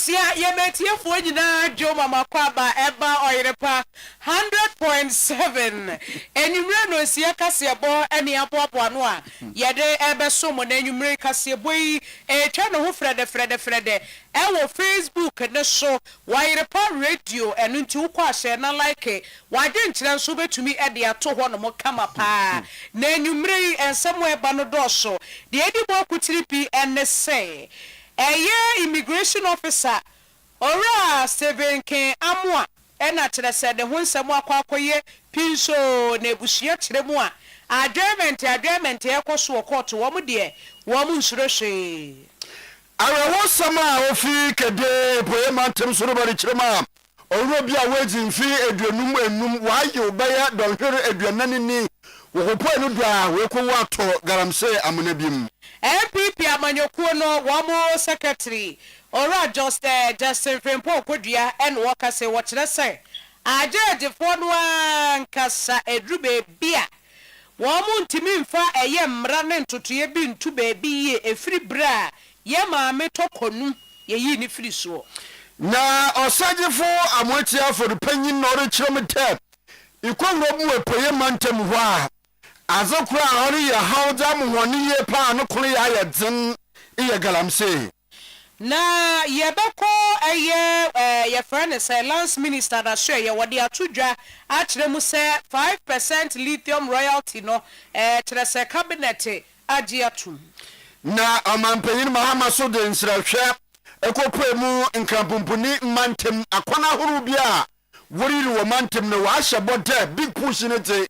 Abusia yebetie fo nyina jo mama kwaba eba Oyerepa 100.7 enwumre no sia kasebo ene aboabo ano a yede ebe so mo na enwumre kasebo yi etwa no ho frede ewo Facebook ne so Oyerepa radio enu nti ukọ ahye na like wade nkyere nso betumi ede ato ho no mo kama pa na enwumre yi ensemo eba no doso de edi bo kutiri pi ene say immigration officer ora Steven Ken Amwa ena kire se de ho nsemu akwakoye pinso na ebusia kire mu a agreement ekoso court wo mu de wo mu nsurohwe arewo sama ofi kede poema tem soro bari kire ma oro bia waji mfi eduanum enum waye obaya donhwere eduanani wo po enu do a we ko wato garamse amuna bim MPP amanyokuo no womo secretary ora Justin Frempo Kodua en woka se wo kire se agedefo no ankasa edrube bia womo ntimi mfa eye mmra ne ntotoye bi ntu ba bi ye efiri bra ye maame tokonu ye yi ni firi so na osagefo amotia for the panyin no re kire mete ikonro mu epoye mantem ho a azokura ori ya hauda mu honi ye pa no kunu ya ya dzin iye galamse na yebeko ye friend say lance minister da sure ye wode atudwa a kire mu say 5% lithium royalty no kire say cabinet agi atum na amampanyin mahama so de nsrahwe ekopre mu nkampumpuni mantem akwana huru bia woriri wo mantem no wa hyebode big push ne te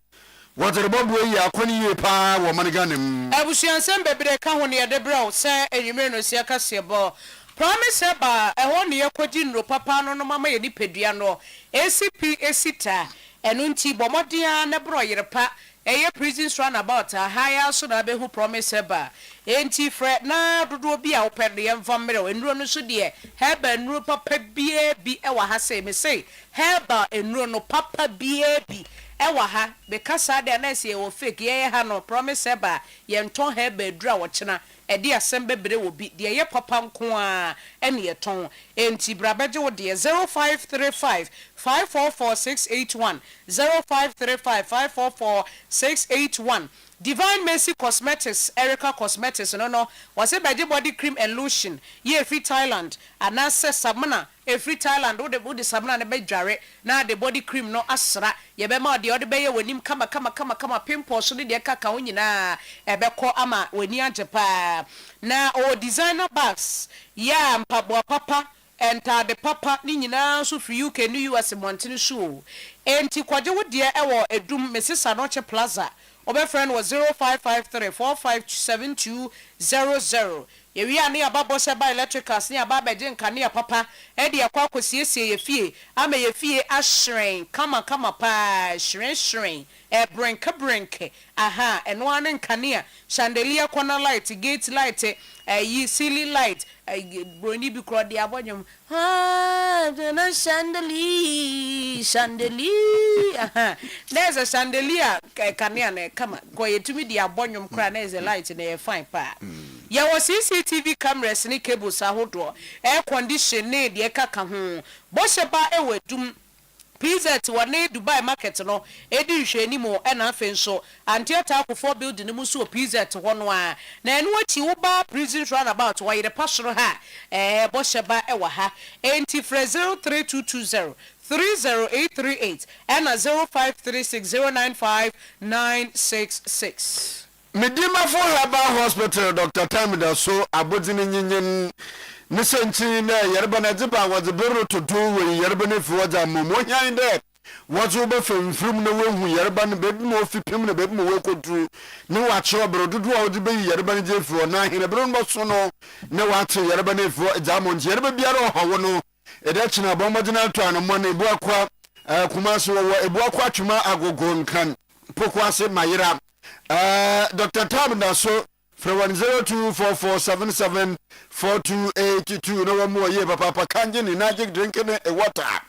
waterbobu yi akoni ye pa wo maniganem abusuansem bebre ka ho ne ye de bra se enwumere no sia kasebo promise ba eho ne yakodi nro papa no no mama ye ni pedua no ACP esita enu nti bomodia ne bro Oyerepa eye prisons run about higher so na be who promise ba enti fre na dodo bi a opede ye mfamere enuro no so de heba enuro papa bie bi e wa ha se me say heba enuro no papa bie bi ewa ha bekasa de na se wo fake ye ha no promise ba ye nton ha ba dura wo kina e de asem bebre wo bi de ye papa nko a ene ye ton enti brabeje wo de 0535 544681 0535 544681 Divine Mercy Cosmetics, Erica Cosmetics, no, was a body cream and lotion. Ye free Thailand, and I said Samana, a free Thailand, or the body Samana and bed jarret. Now the body cream no asra. Ye bema the other bay when him come, pimple, so the cacaoina, a beko ama, when you Japan. Now, or designer bags, yeah, papa. Enter the papa nina so for you can you as a mountain show. Enti kwaje wo de ewo edum Mrs. Anoche Plaza. Obe friend was 0553457200. Ye wi ane ababo se ba electricals ni ababa je nkane papa e de akwa kwosiesie ye fie ama ye fie ashren kama pa shren brink aha eno ane nkane chandelier corner light gate light yi ceiling light broni bi kro de abonyum na chandelier aha there's a chandelier kane na kama go yetumi de abonyum kra na is a light na fine pa ya wo CCTV cameras ni cables ahodo air condition ne de kaka ho bo sheba ewedum PZ wane Dubai market no edi hwani mo na afenso antiata akofo building mu so PZ ho no a na enu achi wo ba prison run about Oyerepa soro ha bo sheba ewa ha enti 03220 30838 and 0536095966 Medima for Herbal Hospital Dr. Tamida so abodini nyenyen nisenchi na Yerba na jiba was a bureau to do with Yerbane for what I'm more behind that. What's over from the way who Yerban bed more fipim the bed more could do. No watch your bro to do all the baby Yerban for 9 in a brown bosono. No watch Yerbane for a diamond Yerba Biaro Hawano. A Dutch and a bombardinal to an money boakwa Kumasu a boakwa chuma agogon can Pokwase Mayra. Dr. Tamina so from 10244774282 no more ye papa kanjin in magic drinking a water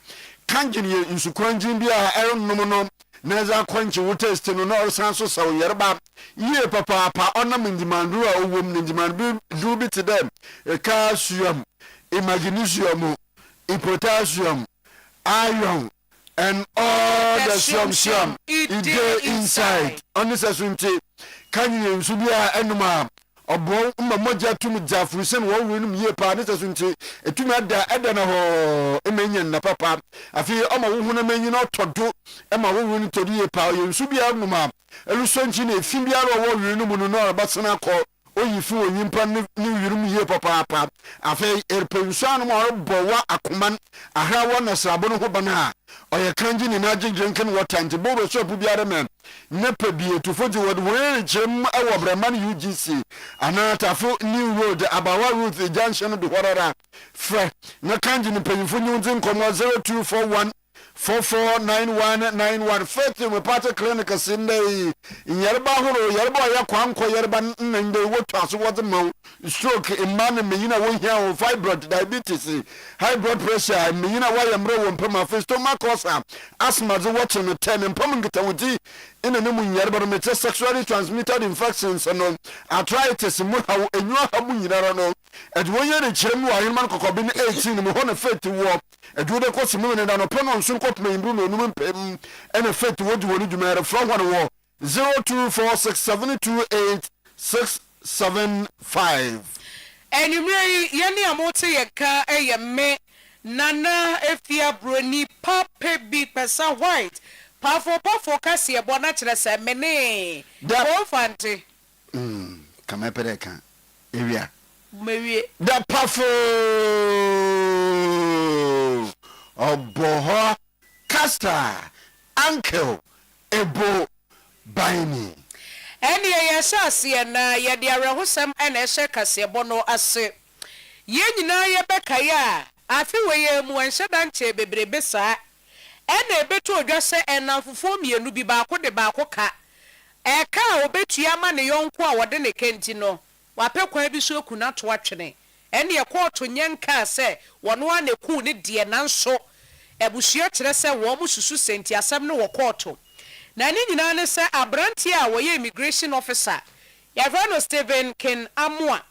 kanjin ye in sukranjin bia iron nomono neza kwanchi wo test no no sanso so yerba ye papa pa onam ndimandu a owom ndimandu do bit them e ka suam magnesium, potassium, iron, and all the shum it dey inside. Honestly, sunti kanyi nsubia enuma obo mmamoja tum jafru sen wo winum ye pa ne sunti etumi ada na ho emenyen na papa afi oma wo hu na menyi na todo ema wo winu todo ye pa ye nsubia enuma elusonchi na efibia ro wo winum no na basena ko oyifu onyimpa ni wirum ye papa afi erpensuan mo bowa akoman ahrawo na srabo no ho bana oye kanji ni na drinking water nti bobo shop biara men na pabie to foji word we chem awo braman UGC anatafo new road abawa route junction do horara fre na kanji ni panyimfo nyunzi nkomo 0241 449191 faith we part clinic sinde yerba horo yerba ya kwanko yerba nende woto aso wode ma stroke imane menyina wo hia fibroid diabetes high blood pressure menyina wa yamre wo mpema stomach ulcer asthma zo watching no 10 mpema ngita wodi ina ne mu yerba no mete sexually transmitted infections no arthritis mu hawo enwa habu nyinara no edwo yere kirem wa hirman kokobi 18 mu hono faith wo edwo de ko simu ne da no peno nso kopme imbru no num pem ene faith wodi woni dwumere from one wo 0246728675 Enumere yeni amote yeka eyeme nana efia broni papa bi pesa white pafo kasi ebo na kire se mene da fante kama pereka ewia mewie da pafo oboho casta uncle ebo baini eni ye shase na ye de arehosem ena ehye kase ebo no ase ye nyina ye bekaya afi weye mu enhye danche bebrebe saa ena ebetu odwase enamfofo mienu bi baako de baako ka eka obetua ma ne yonko a wode ne kenti no wapekwa bi so ekuna to atwene ene ye koto nyenka se wono a ne ku ne de nanso ebusua kire se wo mu susu senti asem ne wo koto na ni nyina ne se abranti a wo ye immigration officer ya no Stephen Ken Amua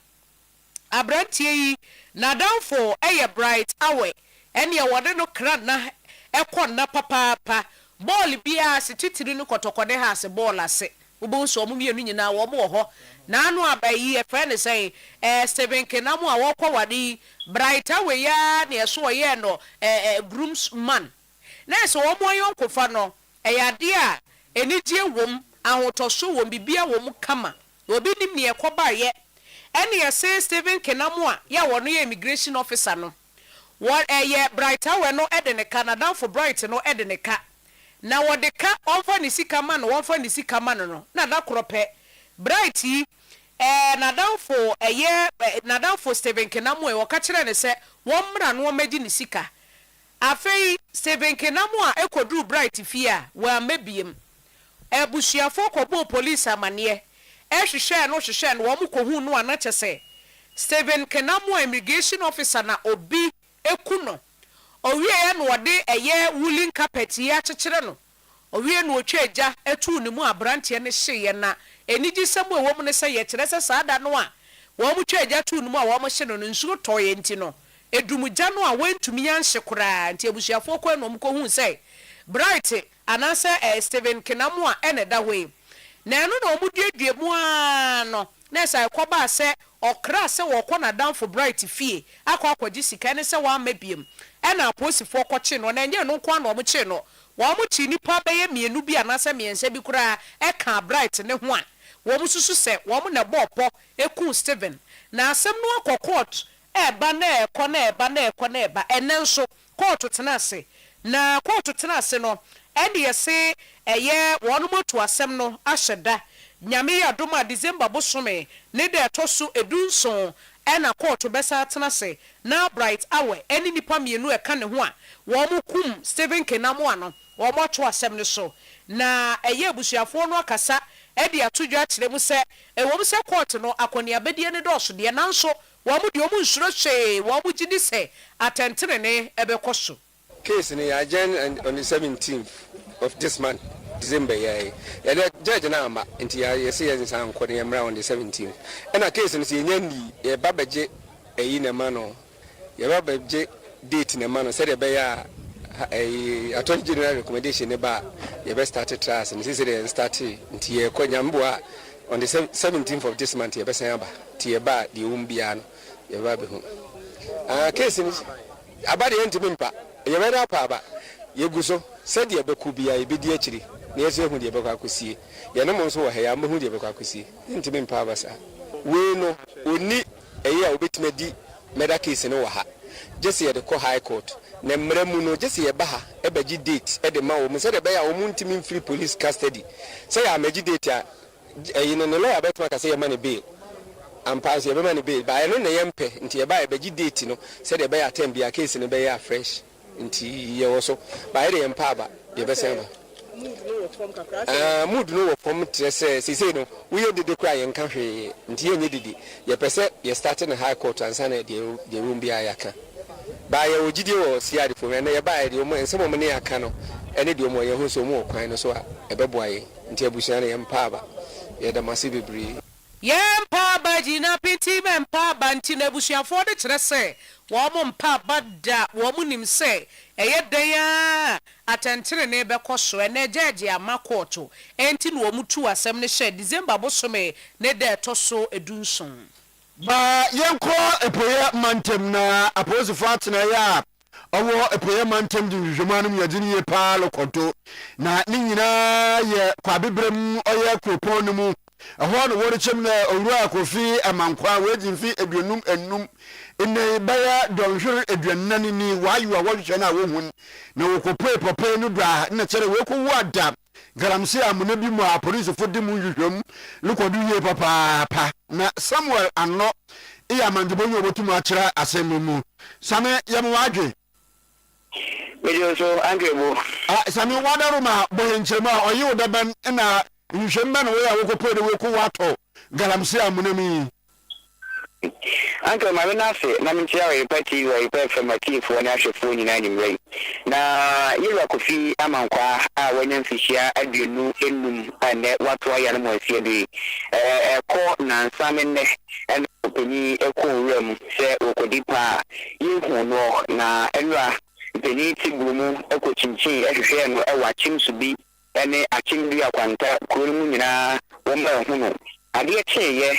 abranti yi na danfo eye bright awe ene ye wode no kra na ekon na papa ball bia se titiri no kotokode ha se ball ase ubo so mu mienu nyina wo mo ho na anu abayi e friend say Stephen Ken Amua wo kwa wadi bright awe ya na so ye no groomsman na so wo mo yonkofa no eyade a enijie wom ahotoso wom bibia wom kama obi nim ne ekoba ye ene ye say Stephen Ken Amua ya wono ye immigration officer no what bright awe no ede ne Canada for bright no ede ne ka na wode ka onfa ni sika ma no onfa ni sika ma no na da krope bright yi na dan for Stephen Ken Amua wo ka kire ne se won mra no magi ni sika afei Stephen Ken Amua ekodru bright fia wa mebiem ebusuafo kobo police amane ehwehwe no wo mu kohu no anache se Stephen Ken Amua immigration officer na obi ekuno owie ya no wode woolen carpet ya chekere no owie no otwaja etu ne mu abrante ne hye na enigi semu ewo mu ne se ye kire se saada no a wo mu twaja tu ne mu a wo mu hye no nsuo toye nti no edumuja no a wentumi yanhye kura nti ebusuafo ko no mu kohu se bright anase Stephen Ken Amua ene da we na eno na omuduedue mu no na sai koba se okra se wo kona down for bright fie akwaji sika ne se wa mabiem ena aposifo koche no na enye no kwa na omuche no wo mu chi nipa beye mienu bi anase miense bi kura eka bright ne ho a wo mu susu se wo mu na bopo eku Stephen na asem no akọ court eba na eba enenso court tenase na court tenase no ende yese wonu moto asem no ahyeda nyame ya doma December bosome ne de etoso edunson ena court besa tenase na bright awe eni nipa mienu eka ne ho a wo mu kum Stephen Ken Amua no wo mo to asem ne so na busuafo no akasa ede atodwa kire mu se wo mu se court no akoni abedie ne doso de nanso wo mu de wo mu nsuro hwe wo mu gidi se atentere ne ebekoso case ni agent on the 17th of this month December yeah the judge na ama nti ya say yes san ko ne mra on the 17th and a case ni se nyandi e babaje eyi na ma no yɛba bɛgye date ne ma no sɛ de bɛyɛ attorney general recommendation ne ba yɛbɛ start trials ne sɛ de start nti yɛkɔ nyamboa on the 17th of this month yɛbɛsan aba nti yɛba de bia no yɛba bɛhu case ni aba de ntimi mpa yɛbɛda pa aba yɛgu so sɛ de yɛbɛku bia yɛbɛdi akyiri na yɛsɛ hu de yɛbɛkɔ akosie yɛne mo nso wɔ ha yɛamɛhu de yɛbɛkɔ akosie ntimi mpa aba saa we no oni ɛyɛ a wobɛtumi di murder case no wɔ ha just yɛde kɔ high court na mmara mu no just yɛba ha ɛbɛgye date ɛde ma wɔn sɛ de bɛyɛ a wɔn ntimi mfiri police custody sɛ yɛ amagye date a ɛyi no lawyer bɛtuma ka sɛ yɛma ne bail ampa so yɛbɛma ne bail ba ɛno na yɛmpɛ nti yɛba yɛbɛgye date no sɛ de bɛyɛ attempt bi a case no bɛyɛ fresh nti yɛwɔ so ba yɛde yɛmpa aba yɛbɛsɛn ba mood no wɔ fam kyerɛ sɛ sisei no woyɛ dede kora yɛnka hwee nti yɛnyɛ dede yɛpɛ sɛ yɛstarte no high court ansa na deɛ room biara yɛaka ba yɛwɔ gyidie wɔ siade fam ɛnɛ yɛbaeɛ deɛ ɔmo nsɛm ɔmo ne yɛaka no ɛne deɛ ɔmo yɛho so ɔmo wɔ kwan no so a ɛbɛboa yɛn nti abusua no yɛmpa aba yɛda mo ase bebree yɛmpa aba gyina piti mɛmpa aba nti na abusuafoɔ de kyerɛ sɛ wɔn mpa aba da wɔn nim sɛ ɛyɛ dan a atɛntere ne bɛkɔ so ɛnɛ gyɛgye ama kɔɔto ɛnti na wɔn tu asɛm ne hyɛ December bosome ne da ɛtɔ so edunson ba yɛnkɔ epoyɛ mantem na aposifo atena yɛ a ɔwɔ epoyɛ mantem de nhwehwɛmu no yɛgye ne yɛ paa lɔkɔto na ne nyinaa yɛ kwabebrɛm ɔyɛ kuropɔn no mu ɛhɔ no wɔrekyɛm na owura Kofi Amankwa wɔagye mfi 25 ene bɛyɛ dɔnhwere aduanan ni wayo a wɔhwehwɛ no a wɔhu na wɔkɔpɛ pɔpɛ no do a na kyerɛ wɔkɔwu ada galamse amuna bi mu a polisifo de mu nhwehwɛm lekɔdo yie papaapa na Samuel Ano iya mandebɔnyi a wɔtum akyerɛ asɛm mu same yɛm wadwe medio so angrebo same wadaro ma bɔyɛ nkyerɛmu a ɔyɛ wo daban na nhwehwɛm ba na wɔyɛ a wɔkɔpɛ de wɔkɔ watɔ galamse amuna mi Uncle Marinasi, Namintia, Party, or a perfect for an actual phone in any way. Now, you are Kofi Amankwa, when you fish here, and you know, and what why animals here be a court and salmon and open a cool room, say, Okodipa, you know, na Enra, the native woman, a coaching chain, as you hear, a watching to be, and a chimney of Quanta, Kurumina, woman. Adeɛ kyɛeɛ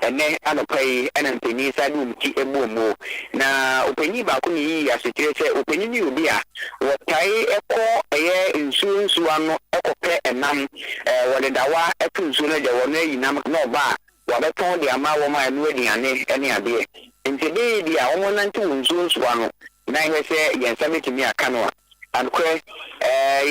ɛnɛ anɔpai ɛna mpanyin sa de wɔmti ɛbɔ na ɔpanyin baako ne yi asekyerɛ sɛ ɔpanyin ne obi a wɔtae ɛkɔ ɛyɛ nsuo ano ɛkɔpɛ ɛnam wɔde dawa ɛto nsuo no agya wɔn ayi nam na ɔba a wɔbɛtɔn de ama wɔn a ɛno aduane ɛne adeɛ nti deedi a wɔn nante wɔ nsuo ano na ɛhwɛ sɛ yɛn nsa bɛtumi aka no a ankorɛ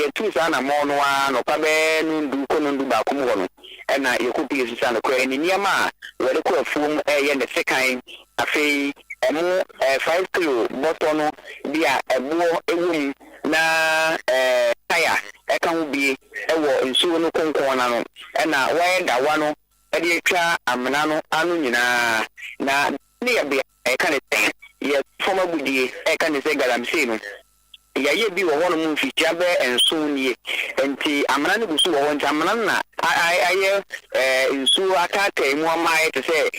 yɛtu saa na mɔ no a nɔpa bɛɛ no ndu kɔ no ndu baako mu hɔ no ɛna yɛkɔpie sisa no korɛ ne nneɛma a wɔde kɔ afuom ɛyɛ ne sekan afei ɛmo 5 kilo bɔtɔ no bi a ɛboɔ ɛwɔ mu na taya ɛka ho bie ɛwɔ nsuo no konkɔn na no ɛna wɔyɛ dawa no ɛde atwa amena no ano nyinaa na ne yɛ bea ɛka ne sɛ yɛ fɔm agudie ɛka ne sɛ galamsey no yɛyɛ bi wɔ hɔ no mu mfikyia bɛ nson nie nti amena no busu wɔ hɔ nti amena no na ayɛ nsuo ataataa mu ama ayɛ te sɛ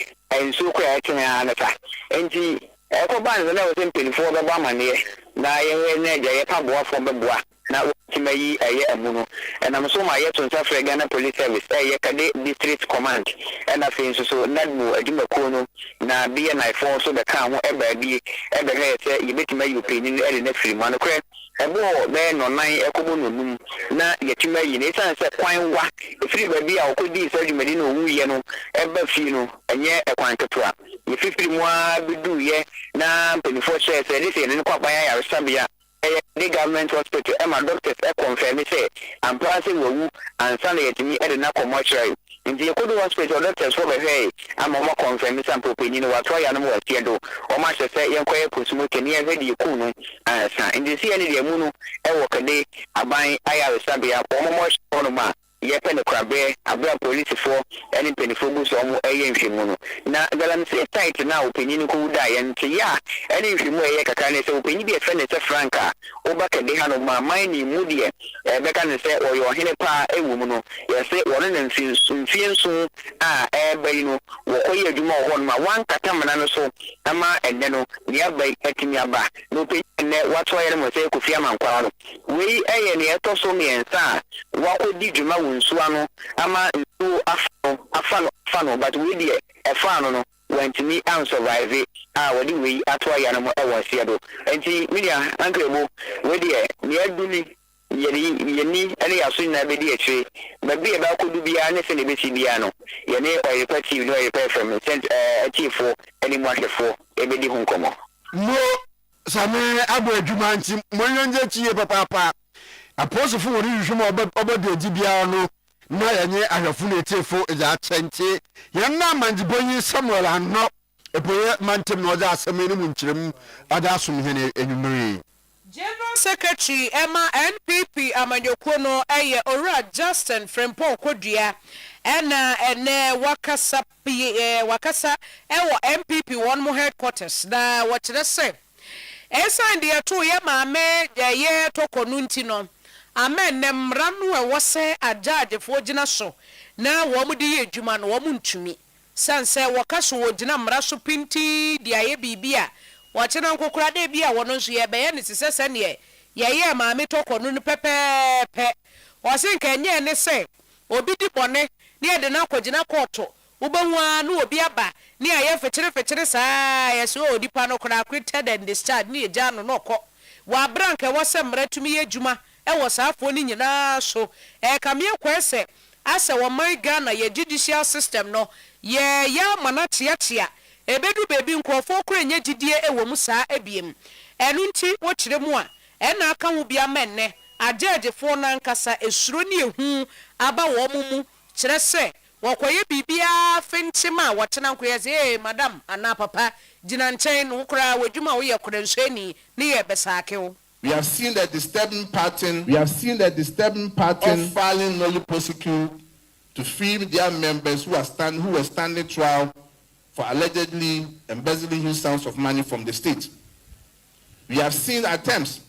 nsuo kɔ yɛtene a no sa nti ɛkɔba ne sɛ na wɔ sɛ mpanimfoɔ bɛbɔ amanneɛ na yɛhwɛ ne agya yɛpa boafoɔ bɛboa na wɔtumi yi ɛyɛ amu no ɛnam so ma yɛto nsa frɛ Ghana Police Service ɛyɛ Kade District Command ɛna afei nso so NADMO adwumakuo no na biyɛ naifoɔ so bɛka ho ɛbaabie ɛbɛhwɛ sɛ yɛbɛtumi ayi ɔpanyin no ɛde no afiri mu anokorɛ ɛbɔɔ bɛyɛ nɔnan ɛkɔbɔ n'onum na yɛtumi ayi no ɛsiane sɛ kwan wa ɛfiri baabi a wɔkɔdii sɛ adwumadi no ɔwuiɛ no ɛba fie no ɛnyɛ ɛkwan ketewa yɛfifiri mu a bɛduuyɛ na mpanimfoɔ hyɛɛ sɛ ɛde sɛ yɛne no kɔ aban ayaresabea the government hospital Emma doctors confirm say I'm passing wawu and Sunday at me at the mortuary. In the Kodu hospital doctors for hey I'm more confirm some opinion what try animal do or much say young quiet pusumu can hear ready kuno and in the sea any muno I work a day I buy I have a sabia or more yɛpɛ no krabe abra policefoɔ ɛne mpanimfoɔ gu so ɔmo ɛyɛ nhwɛmu no na galamsey site na opanyin ko wuda yɛnte ya ɛne nhwɛmu ɛyɛ kakra ne sɛ opanyin bi ɛfɛ ne sɛ franka woba kɛde ha no ma man ne mu deɛ ɛbɛka ne sɛ ɔyɛ ɔhene paa ɛwɔ mu no yɛsɛ wɔne ne mfie nso a ɛɛba yi no wɔkɔyɛ adwuma wɔ hɔ no ma wankata mmara no so ama ɛnɛ no deɛ aba yi atumi aba na opanyin ɛnɛ wato ayɛ no sɛ Kofi Amankwaa no wei ɛyɛ ne ɛtɔ so mmiɛnsa a wakɔdi dwuma wɔ nsuo ano ama nsuo afa no but wei deɛ ɛfa no wantumi ansurvive a wɔde wei ato ayɛ no ɛwɔ aseɛ do nti media ankrebo wei deɛ ne aduni yɛni ɛne yɛaso nyinaa bɛdi akyire baabi yɛbɛakɔdu biara ne sɛ ne bɛsi biara no yɛne Oyerepa TV ne Oyerepa FM atiifoɔ ne mu ahwɛfoɔ ɛbɛdi ho nkɔmmɔ mo same abo adwuma nti mo nyonje chie papa aposofo wori hwehwem obode agi biara no na yenye ahwefo na etiefo ja kyente yenna manjibonyi Samuel anno epoye mantem na oja aseme ni mu nkyerem ada asom hene enwumere General Secretary Emma NPP Amanyoko no eye Ora Justin Frempong Kodua ene wakasa ewo MPP one more headquarters na wɔkyerɛ sɛ esan de to ye maame ye tokonu nti no amen ne mmra no ɛwɔ sɛ ajaadefo gyina so na wɔn de yɛ adwuma no wɔn ntumi sanse wɔkaso wɔ gyina mmra so pinti de ayɛ bibia wɔkyena nkokora de bia wɔn nso yɛ bɛyɛ ne sesɛ ne yɛ maame tokonu no pɛpɛɛpɛ wɔsen kanyɛ ne sɛ obi di bɔne ne yɛ de na akɔgyina kɔɔto ubanwa no obi aba ni aye fechire saa yeso odipa no kora acquitted and discharged ni eja no nokɔ wa brank e wose mratumi yedwuma e wo saafo ni nyina so kamie kwese ase wo man Ghana ye judicial system no ye ya mana tiatia ebedu bebi nkofo kora nye gidie e wo mu saa ebiem enu nti wo kire mu a na aka ho bia menne agagefo na nkasa esuro ni ehu aba wo mu kire se wakoye bibia fentima watena nkoye madam ana papa gina nchen no kura wadwuma wo ye korensuani ne ye besake. We have seen the disturbing pattern of filing nolly prosecute to free their members who were standing trial for allegedly embezzling huge sums of money from the state. We have seen attempts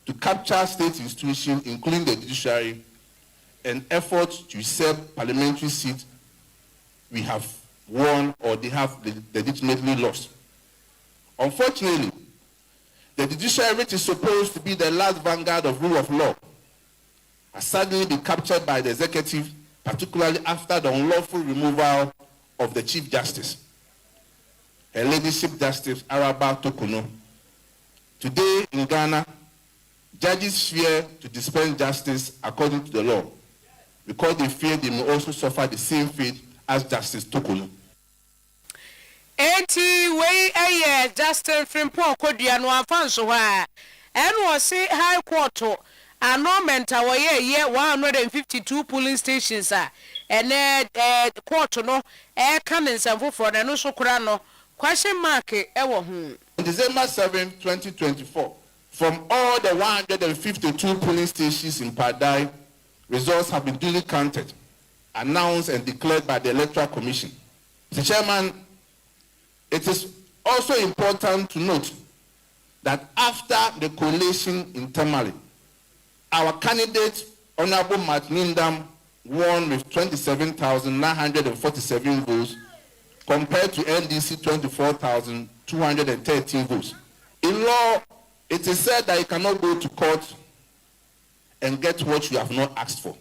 to capture state institutions, including the judiciary, and efforts to usurp parliamentary seats we have won or they have legitimately lost. Unfortunately, the judiciary, which is supposed to be the last vanguard of rule of law, has suddenly been captured by the executive, particularly after the unlawful removal of the Chief Justice, Her Ladyship Justice Araba Tokono. Today in Ghana, judges fear to dispense justice according to the law because they fear they may also suffer the same fate as Justice Tokono. Enti we Justin Frempong Kodua no afanso ha eno se high court annulment ye 152 polling stations ene court no kan nsamfo for na no so kura no question mark ewo hu. On December 7, 2024, from all the 152 polling stations in Padai, results have been duly counted, announced and declared by the Electoral Commission. Mr. Chairman, it is also important to note that after the collation in Tamale, our candidate, Honorable Martin Indam, won with 27,947 votes compared to NDC 24,213 votes. In law, it is said that you cannot go to court and get what you have not asked for.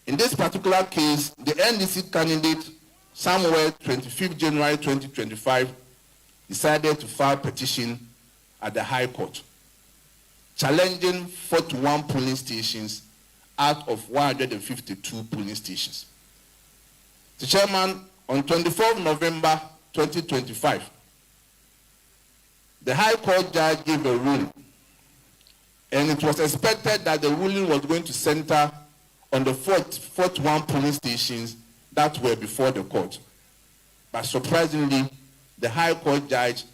In this particular case, the NDC candidate, somewhere 25th January 2025, decided to file a petition at the High Court, challenging 41 polling stations out of 152 polling stations. The Chairman, on 24th November 2025, the High Court judge gave a ruling, and it was expected that the ruling was going to center on the 41 polling stations that were before the court. But surprisingly, the High Court judge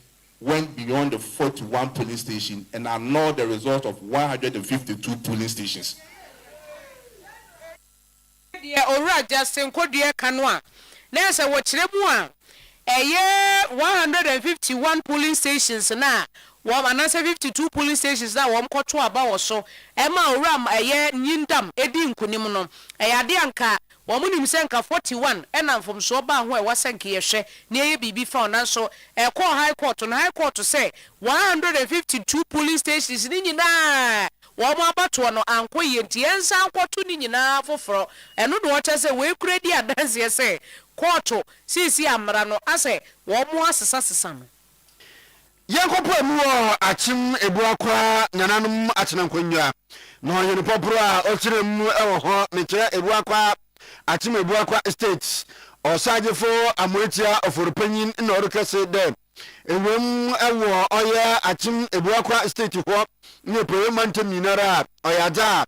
went beyond the 41 polling stations and annulled the result of 152 polling stations. deɛ owura Justin Kodua kanwa na se wo kire mu a 151 polling stations na wɔn anase 52 polling stations na wɔn kɔto aba wɔ so ɛma owura nyindam edi nkunim no ade anka wɔn nim sɛ nka 41 ɛna mfomso ba ho ɛwɔ sɛ nka yɛhwɛ na ɛyɛ bibi fa ɔna so ɛkɔ high court na high court sɛ 152 polling stations ni nyinaa wɔn abato no anko yɛ nti ɛnsa akɔto ni nyinaa foforo ɛno de wɔkyɛ sɛ wɔn ekura di adanseɛ sɛ court sisi amara no asɛ wɔn mo asesa no Yankopo mu achim ebuakwa nananom atena nkonnwa na ɔyɛ popro a ɔkyerɛ mu ɛwɔ hɔ mekyerɛ ebuakwa achim ebuakwa estate ɔsagefo amoetia oforopanyin na ɔrekɛse dɛ ewem ɛwɔ ɔyɛ achim ebuakwa estate hɔ ne parliament minara ɔyada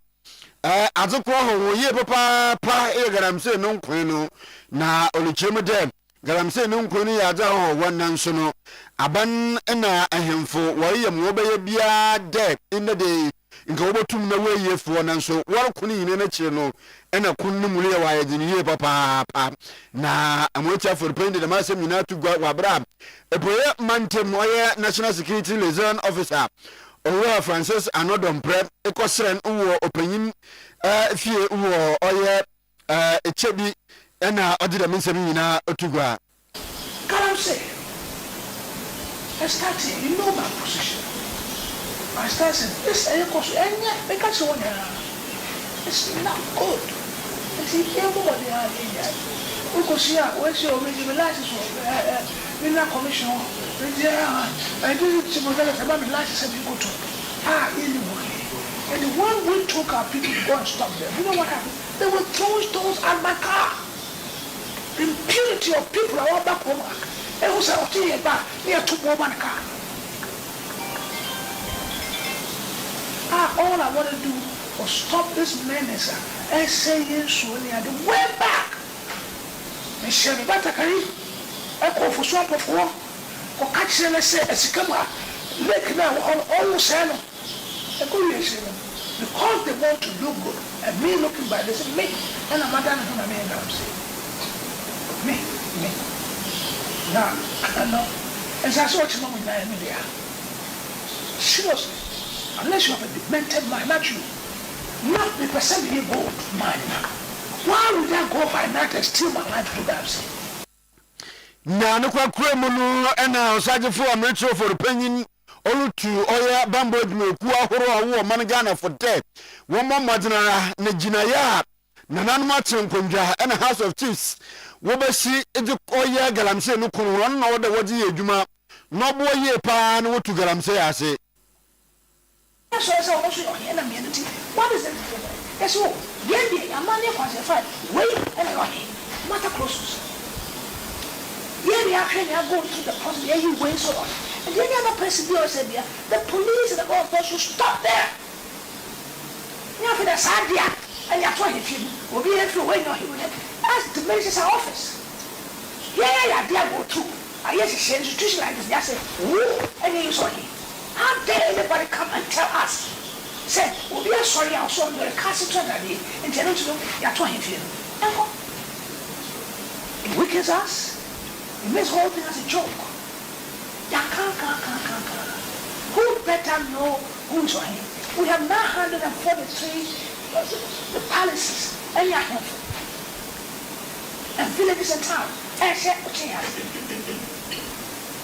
azokɔ hɔ yɛ papa pa garamse no nkwan no na ɔlekyerɛ dɛ garamse no nkwan no yada hɔ wannan so no aban na ahemfo wɔyɛ mu wɔbɛyɛ bia dɛ in de nka wɔbɛtum na wɔyɛ fo na nso wɔrekɔ ne nyine na kyerɛ no ɛna kun no mu yɛ wɔayɛ gyiniyɛ papa na amotia for pende de masɛm nyina to gwa wabra epoye mantem ɔyɛ national security liaison officer ɔwɔ Francis Anodompre ekɔsrɛn wɔ opanyin fie wɔ ɔyɛ echebi ɛna ɔde de mensɛm nyina otugwa Galamsey I started, you know my position. I started, this is because it's not good. It's everybody are in there. Because here, where's your license? We're not commission. I didn't see about the license that you go to. Anyway. And the one we took our people to go and stop them. You know what happened? They were throwing stones at my car. The impunity of people are all back home. It was out here back near to woman car. All I want to do was stop this menace and say yes, so they had way back. And she had about a carry. I call for swamp of war. Or catch them and say, as you come out, make now almost sell them. Because they want to look good and me looking bad, they say, me, and I'm not done with my man, I'm saying. Me. Now, I know. And that's what you know with my media. Seriously, unless you have a demented mind, not you. Not the percent you go mind. Why would I go by night and steal my life to that? Na no kwa kremunu ena osagefo amrecho for penyin olutu oya bambo dmeku ahoro awo man Ghana for death. One more madinara na jinaya na nanum atenkonja ena House of Chiefs wobeshi eje oya galamse no kunu ron na woda wodi adwuma no bo ye pa na wotu galamse ase. So also na me nti what is it? Yes oh ye amane kwase wait and matter close. Ye I go to the process you wait so on. And then the other person said the police and the government should stop there. You have the Sadia and you're trying to will be here to wait on him. That's the minister's office. Yeah, they go through. I yes, it's an institution like this. They say, who? And you saw him. How dare anybody come and tell us? Say, we'll be sorry, I'll show you a castle and tell us you're trying to it weakens us. It makes the whole thing as a joke. Who better know who's on him? We have 943 the palaces and villages and towns.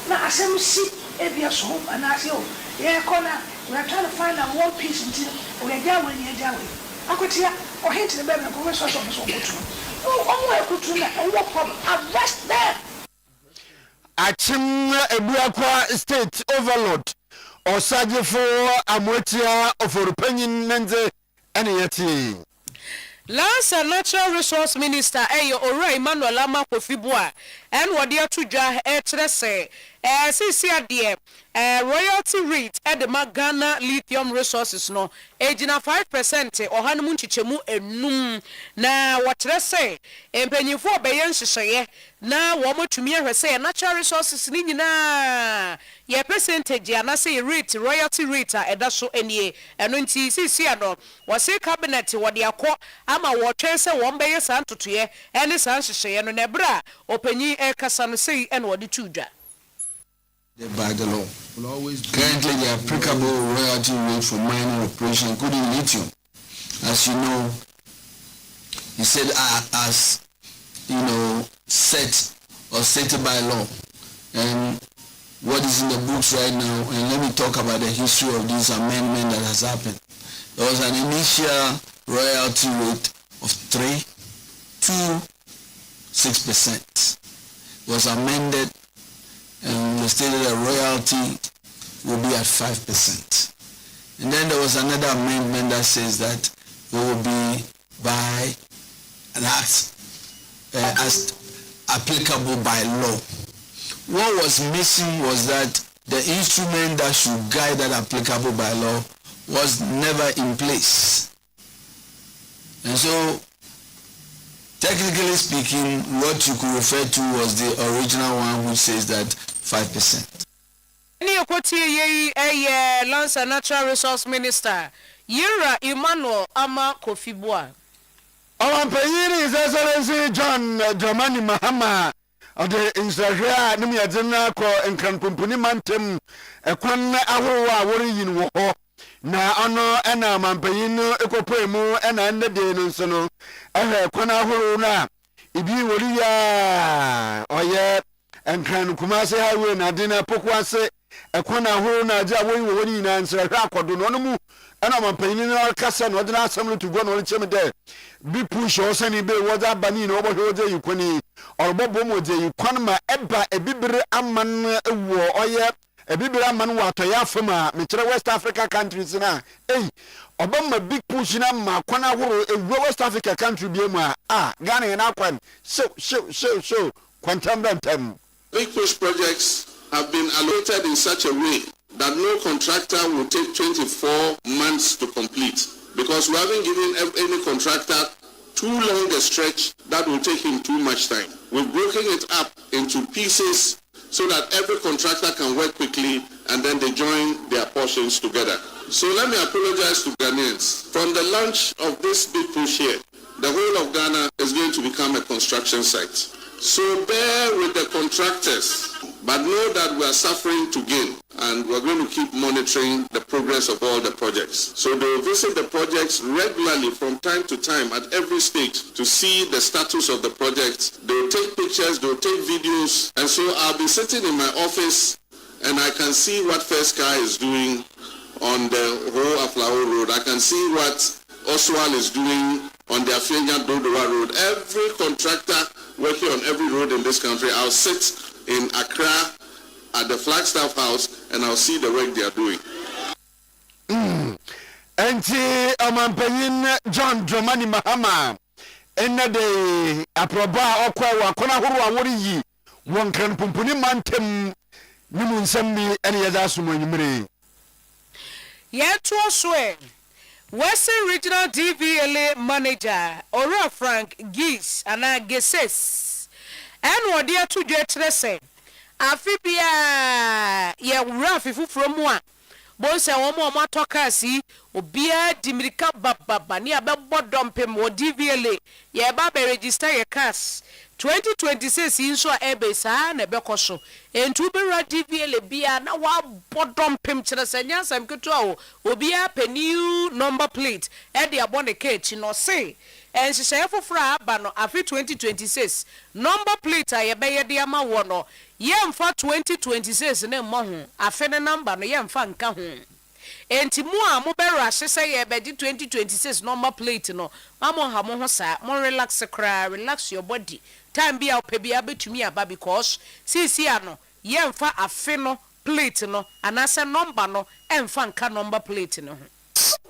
Now I say we see Abia's home and I say, oh, yeah, corner. We are trying to find out one piece until we are down when you're down. I could hear or hint to the baby and go so what problem? Arrest them. Achim ebuakwa state overload osagefo amotia oforopanyin nenze ene yeti Lands and Natural Resource Minister Owura Emmanuel Amakofiboa and wɔde ato dwa ɛkyerɛ sɛ sisi adeɛ royalty rate ɛde ma Ghana lithium resources no egyina 5% ɔha no mu nkyekyɛmu enum na wɔkyerɛ sɛ mpanyinfoɔ bɛyɛ nhyehyɛeɛ na wɔn atumi ahwɛ sɛ natural resources ni nyinaa yɛ percentage anase rate royalty rate a ɛda so anie ɛno nti sisi ano wɔse cabinet wɔde akɔ ama wɔtwɛn sɛ wɔn bɛyɛ saa ntotoeɛ ɛne saa nhyehyɛeɛ no na ɛbra ɔpanyin ɛkasa no sei ɛna wɔde tu dwa by the law. Currently, the applicable royalty rate for mining operation, including lithium, as you know, he said, as you know, set or stated by law, and what is in the books right now. And let me talk about the history of this amendment that has happened. There was an initial royalty rate of 3 to 6%. It was amended. And they stated that royalty will be at 5%. And then there was another amendment that says that it will be by as applicable by law. What was missing was that the instrument that should guide that applicable by law was never in place. And so, technically speaking, what you could refer to was the original one which says that 5%. Any okoti ye Lands and Natural Resource Minister Yera Emmanuel Ama Kofibua. Our Payini is Excellency John Dramani Mahama of the Instagram Nimiazena ko Enkanpumpuni Mantem Ekwan Awa Wari in Woho. Na ano ena mampayino ekopemu ena ende de no so no kwana horo na ibi wori ya oye enkran kumase highway na de na pokwase kwana horo na ja wori na nsra hwa akodo no mu ena mampayino no kasa no de na asam no tugo no chem de bi push osani be woza bani no obo hoje yikoni orbobo mo je yikwan ma eba ebibire aman ewo oye ebibira man wato ya fama mekyere West Africa countries na obama big push na ma kwana horo West Africa country bi mu Ghana na kwan so kwantam bentam. Big push projects have been allocated in such a way that no contractor will take 24 months to complete, because we haven't given any contractor too long a stretch that will take him too much time. We've broken it up into pieces so that every contractor can work quickly and then they join their portions together. So let me apologize to Ghanaians. From the launch of this big push here, the whole of Ghana is going to become a construction site. So bear with the contractors, but know that we are suffering to gain, and we're going to keep monitoring the progress of all the projects. So they will visit the projects regularly from time to time at every stage to see the status of the projects. They will take pictures, they will take videos, and so I'll be sitting in my office and I can see what First Sky is doing on the whole Aflao Road. I can see what Oswald is doing on the Afenya Dodowa Road. Every contractor working on every road in this country, I'll sit in Accra at the Flagstaff House and I'll see the work they are doing. Enti Amanpayin John Dramani Mahama ena de aproba okwa wa kona horo awori yi wonkan pumpuni mantem nimu nsami ene yeda sumo nyimire Yetu oswe Western Regional DVLA Manager Ora Frank Geese ana Geses and wodi atu dwe trese afibia ye wura fifufuro mu a bonse wo mo matoka si obia dimirika bababa ni abebodompem wo DVLA ye ba be register ye cars 2026 inso ebe saa na bekoso entu be ra DVLA bia na wa bodompem kire sanya sam keto a obia new number plate e de abone kechi no se enhyehyɛ foforo aba no afi 2026 number plate a ye be ye de ama wo no yemfa 2026 ne mo ho afi ne number no yemfa nka ho enti mu a mo be rush say ye be di 2026 number plate no mamo ha mo ho sa mo relax kra relax your body time bia opebia betumi aba because sisi ano yemfa afi no plate no anase number no emfa nka number plate no ho.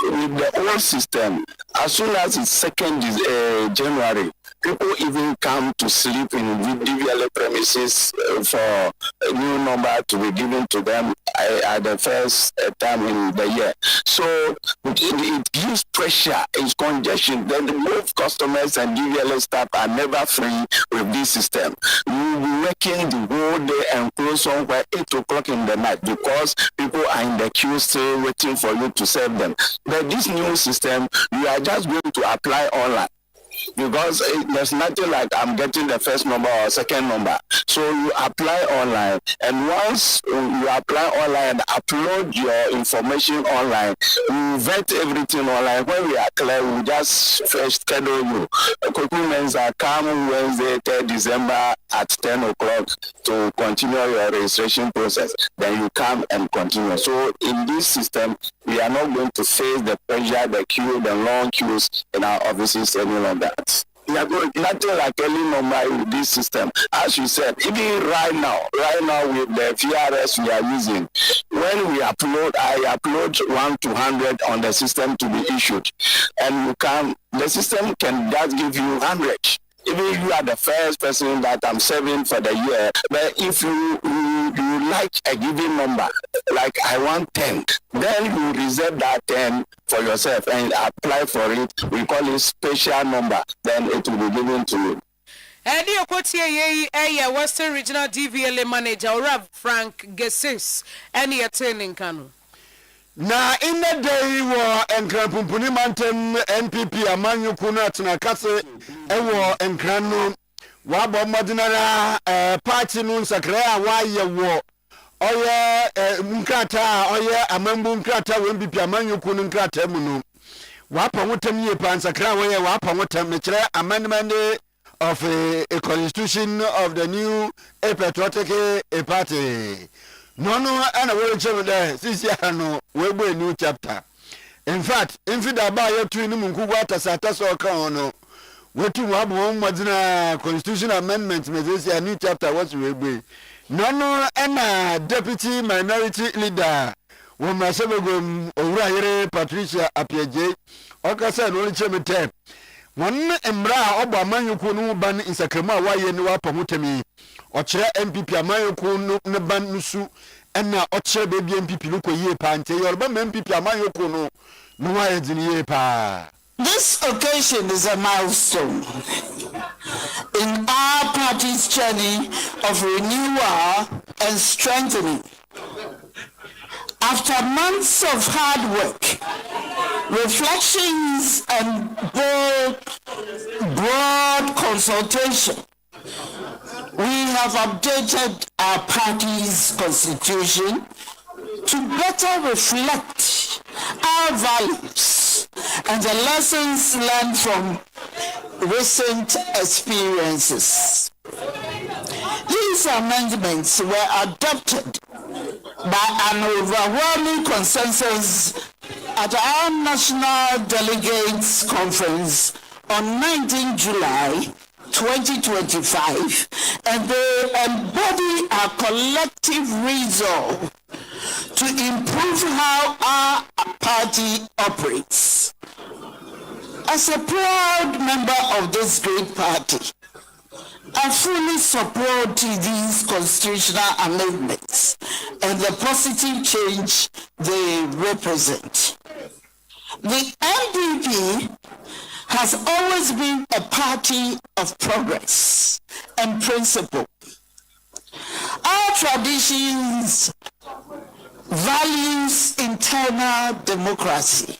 With the old system, as soon as it's 2nd January, people even come to sleep in DVLA premises for a new number to be given to them at the first time in the year. So it gives pressure, it's congestion. Then both customers and DVLA staff are never free with this system. You will be working the whole day and close somewhere 8 o'clock in the night because people are in the queue still waiting for you to serve them. But this new system, you are just going to apply online. Because there's nothing like I'm getting the first number or second number. So you apply online, and once you apply online and upload your information online, we vet everything online. When we are clear, we just first schedule you. Documents are come Wednesday, 3rd December at 10 o'clock to continue your registration process. Then you come and continue. So in this system, we are not going to face the pressure, the queue, the long queues in our offices any longer. We are going nothing like early number with this system. As you said, even right now with the VRS we are using, when we upload, I upload 1 to 100 on the system to be issued, and you can, the system can just give you 100. Even you are the first person that I'm serving for the year, but if you like a given number, like I want 10, then you reserve that 10 for yourself and apply for it. We call it special number, then it will be given to you. Eddie Okotie Western Regional DVLA Manager Rav Frank Gesis any attending Kanu. Na in the day war enkrapumpuni mantem NPP amanyu kuna tuna kase ewo enkranu wabo modinara party nu nsakra wa ye wo oye nkrata oye amambu nkrata we NPP amanyu kuna nkrata mu no wapa wotam ye pa nsakra we wapa wotam ne kire amendment of a constitution of the new patriotic party. No, and I will tell you that this year, no, we'll be a new chapter. In fact, if you buy your twin Munkuwata Sataso Kono, we to have one Madina Constitution Amendment, this a new chapter, what will be. No, and deputy minority leader, when my Sabagum, Oyerepa, Patricia Apiaje, Okasa, only Chemete. One embra Obama Yukunu ban in Sakama, why you know Pamutemi. Ochre MPP amayo ko no ban nusu na ochre baby MPP no ko yie pa nte Yoruba MPP amayo ko no no wa edini yie pa. This occasion is a milestone in our party's journey of renewal and strengthening. After months of hard work, reflections and broad consultation, we have updated our party's constitution to better reflect our values and the lessons learned from recent experiences. These amendments were adopted by an overwhelming consensus at our National Delegates Conference on 19 July 2025, and they embody our collective resolve to improve how our party operates. As a proud member of this great party, I fully support these constitutional amendments and the positive change they represent. The NPP has always been a party of progress and principle. Our traditions values internal democracy,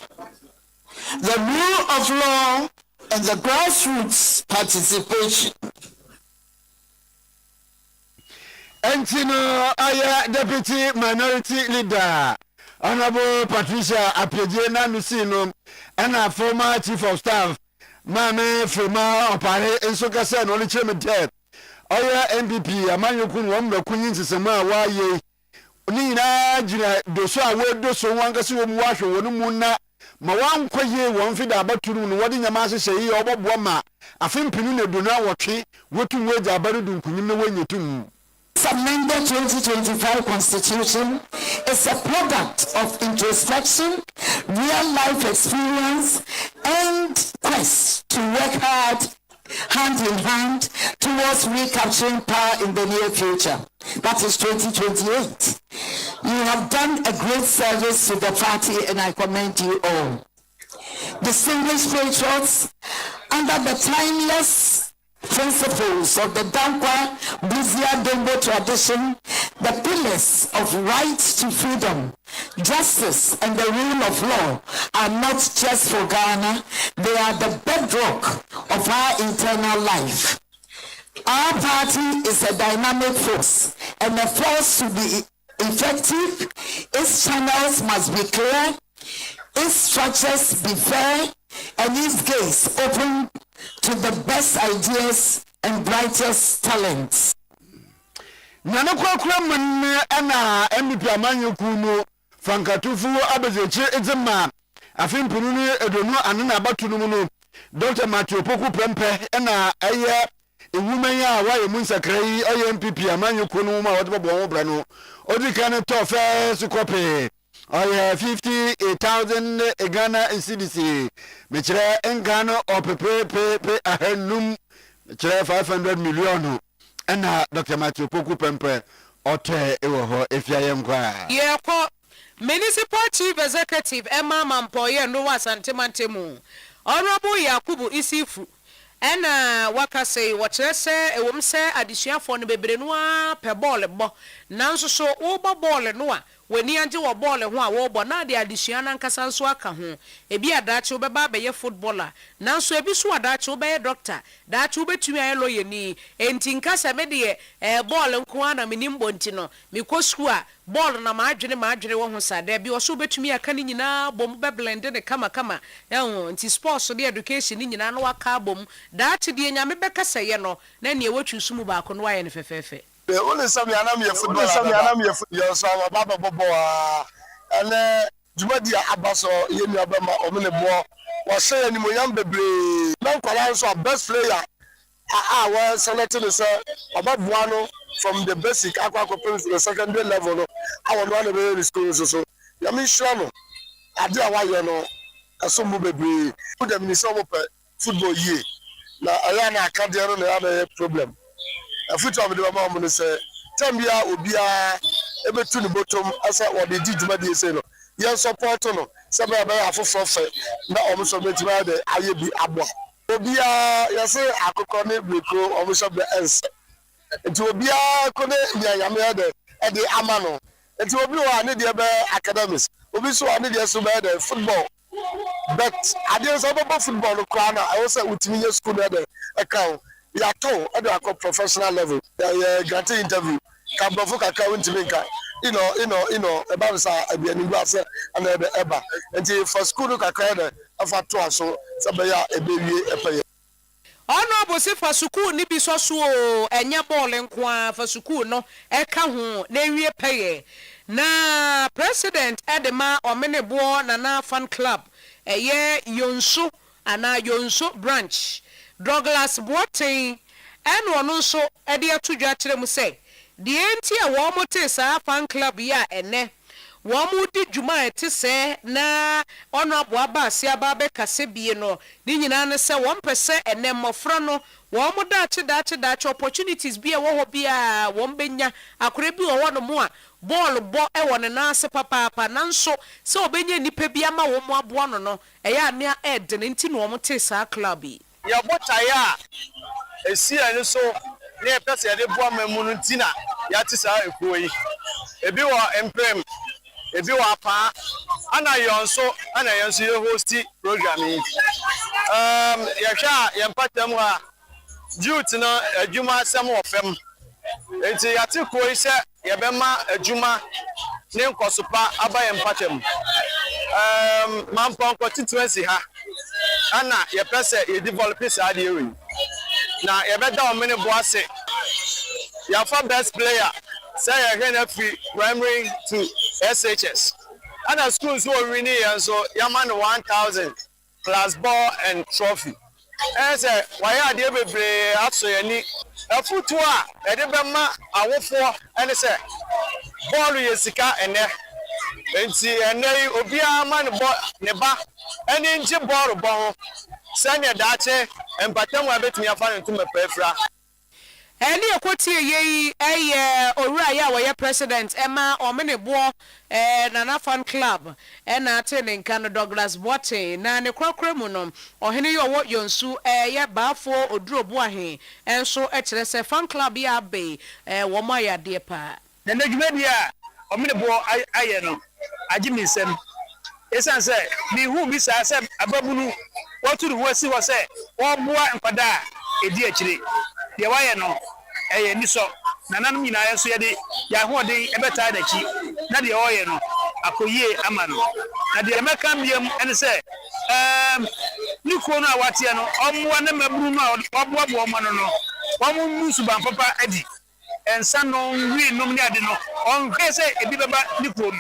the rule of law, and the grassroots participation. Entino aya deputy minority leader Honorable Patricia Apiaje Nanusino and a former chief of staff Mame Frema Opare Ensokasa no Chemete Oya MPP Amanyokun Wamba Kunin Sema Waye Nina Jina Doso Awe Doso Wankasi Wamwasho Wonumuna Mawan Kwaye Wamfida Abaturu Wadi Yamasa Shei Obama Afim Pinune Duna Waki Wotu Weja Barudu Kunina Wenyetum. Amended 2025 Constitution is a product of introspection, real life experience, and quest to work hard hand in hand towards recapturing power in the near future. That is 2028. You have done a great service to the party and I commend you all. Distinguished patriots, under the timeless principles of the Dankwa Buzia Dombo tradition, the pillars of right to freedom, justice, and the rule of law are not just for Ghana, they are the bedrock of our internal life. Our party is a dynamic force, and a force to be effective, its channels must be clear, its structures be fair, and its gates open to the best ideas and brightest talents. Nana kwakura mun ana MVP amanyuku no Frankatufu abezeche ezema afin pununu edonu anana batunu mu no Dr. Matthew Poku Pempe na eye ewuman ya waye munsakrai oye MPP amanyuku no ma wodebo wo bra no odi kan to first copy oye 58,000 Ghana cedis mechire engano opepe ahenum mechire 500 million na Dr. Matthew Poku Pempe ote ewo ho efiayem kwa yeko municipal chief executive Emma Mampoye no wasantemantemu honorable Yakubu Isifu ena wakase wakyerese ewomse adisuafo no bebre no a pe ball bo nanso so wo ball no a wani anje wo ball ho a wo bo na de adisua na nkasa nso aka ho ebi adache wo beba be ye footballer nanso ebi so adache wo be doctor dache wo betumi aye lawyer ni enti nkasa me de ball nko ana menimbo nti no mekosku a ball na maadwene wo ho sada bi wo so betumi aka ni nyina bom be blend ne kama nti sports so de education ni nyina no waka bom dache de nyame be kasa ye no na ne wotwu sumu ba ko no aye ne fefefe only some yanam ye football so baba bobo and jumadi abaso ye mi abama omene bo wo say ni moyam bebre na kwala so best player we selected so ababua no from the basic akwa to the secondary level no I want to be school so yami sure no ade awaye no aso mu bebre put them in some football ye na aya na akade no na ya problem afutu am de mama mo say tambia obia ebetu ni bottom asa wo de djuma de say no yen support no say ba afofo fe na omo so betima de aye bi abo obia ya say akoko na breko omo so be ens enti obia ko ne nyame de e de amano enti obi wa ne de be academics obi so wa ne de so be de football but ade so be football no kwa na I was say utimi ye school de account ya to at the professional level granted interview can bofo kaka untimi nka you know about say abiani gbase and the eba until for school kaka de afa to aso sabeya ebewie epeye Honorable si for school ni bi so enya ball nko for school no eka ho na ewie peye na president Edema Omenebo na fan club eye Yonso ana Yonso branch Douglas Boateng and one also edi atudwa kire mu say the enti a wo mote sa fan club ya ene wo mu di djuma eti se na honorable abasi ababe kase bie no ni nyina ne se wo mpese ene mofra no wo mu dache opportunities bie wo ho bia wo mbenya akore bi wo no mu a ball bo e wo ne na se papa nanso se obenya nipa bia ma wo mu abo no eya ne ed ne enti no wo mote sa club yi ya botaya esi ani so ne pese ya de boa mamu no ntina ya ti sa ekuo yi ebi wo emprem ebi wo apa ana yonso ye host program yi ya hwa ya mpatam ha youth no adwuma sem ofem enti ya ti ko yi se ya be ma adwuma ne nkosopa aba ya mpatam mampon ko tituensi ha ana ye pese ye develop sa de we na ye beda o mene boase ya for best player say ye gonna free primary to SHS ana schools who win here so ya man 1,000 plus ball and trophy say why are they bebre aso ye ni afutu a ye de be ma awofo ene say ball ye sika ene enti ene obi a man ball ne ba ene nje ball bo sanya dache empatem wa betumi afa ne ntum pefra Eni ekwotie yei owura ya wo president Emma Omenebo Nana Fan Club na ate ne nka no Douglas Botte na ne kwakra mu no ohene yo wo yonsu ye baafo odurobu ahe enso ekire se fan club ya be wo ma ya de pa na nadwumadi a Omenebo aye no agimisem esan se ni hu bi sa se ababunu waturu ho si ho se wo boa nkwada edi akire de waye no ni so nananum nyina yeso yede ya hoden ebeta dachi na de oye no akoyie ama no na de meka mbiam ene se ni ko no awate no omwa na maburu no oboabo ma no omo musu ban papa adi ensa no wi nom ni ade no onhwe se ebi beba ni ko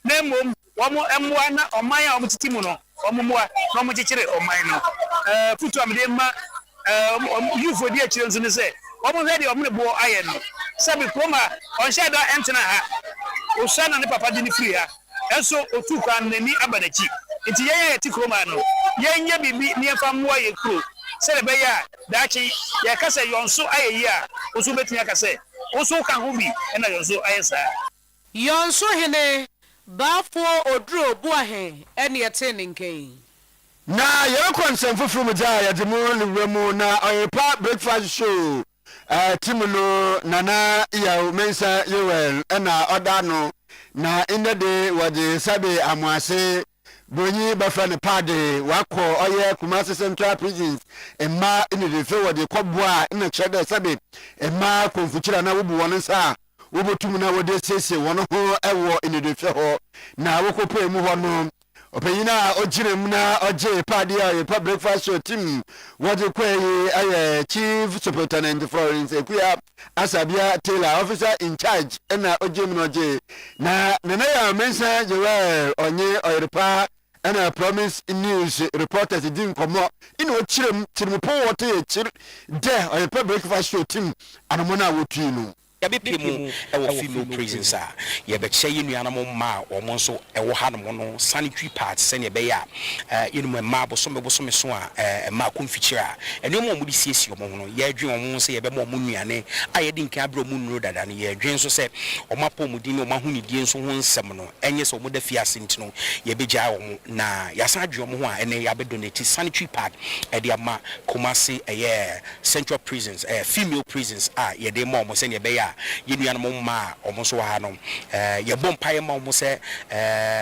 na mom omo emwa na oman a omtiti mu no ommoa na omo kekere oman no futu amde ma yufo di akire nso ne se omo hwe de Omenebo aye no sabi koma on shada entena ha o sana ne papa di ni free ha enso otu kan nani abadachi nti yeye ti koma no yenye bibi ne fa moa ye kro se be ya dachi ya kase yonso aye yi a oso betia kase oso kan ho bi na yonso aye sa yonso hene baafo odurobu ahe ene ete ne nkan na yɛrekɔ nsɛm foforɔ mu gya yɛde mu ne wura mu na Oyerepa breakfast show team no nana yaw mensa yewel ɛna ɔda no na indede wɔde sabe amoase bonyi bɛfra ne pade wakɔ ɔyɛ Kumasi Central Prisons mma ne de fe wɔde kɔboa na kyerɛ dɛ sabe mma konfukyira na wobu wɔn nsa wobotum na wɔde siesie wɔn ho ɛwɔ ne de fe hɔ na wokɔpɛ mu hɔ no opeyina ojirem na oje padi Oyerepa breakfast show team wode kwayi aye chief superintendent Florence Ekuya Asabia Taylor officer in charge na ojem no oje na nana ya mensa jewe onye Oyerepa na promise news reporters din komo ina ochirem tirmupo wote ye chir de Oyerepa breakfast show team anomona wotu no yabepemu ewo female prisons a yebeche yenuanamo ma omo nso ewo hanom no sanitary parts se ne be ya yenum ma bosome so a ma konfichira enemo omo di siesie omo no ye adwen omo se yebe mo nuane ayedi nka abro mu nuro dada ne ye adwen so se omo apom di ne omo hu ne die nso ho nsem no enye se omo da fiase ntino yebegya omo na yasa adwen omo ho a ene yabe donate sanitary pad e de ama Kumasi Central Prisons female prisons a ye de mo omo se ne be ya yenuanamo ma omo so ha no ye bompaye ma omo se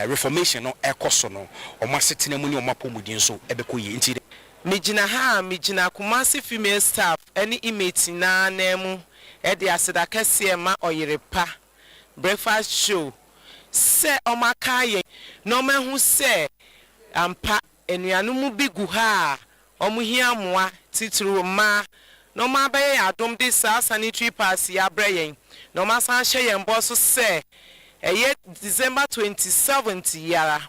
reformation no ekoso no omo asetena mu ne omo apomudin so ebekoye nti mijina Kumasi female staff any image na nemu e de aseda kase ma Oyerepa breakfast show se omo akaye no mahu se ampa enuanum bi gu ha omo hiamoa titru ma no ma be adom de sanitary pass ya breyen no ma san hye yen boss se December 27th yara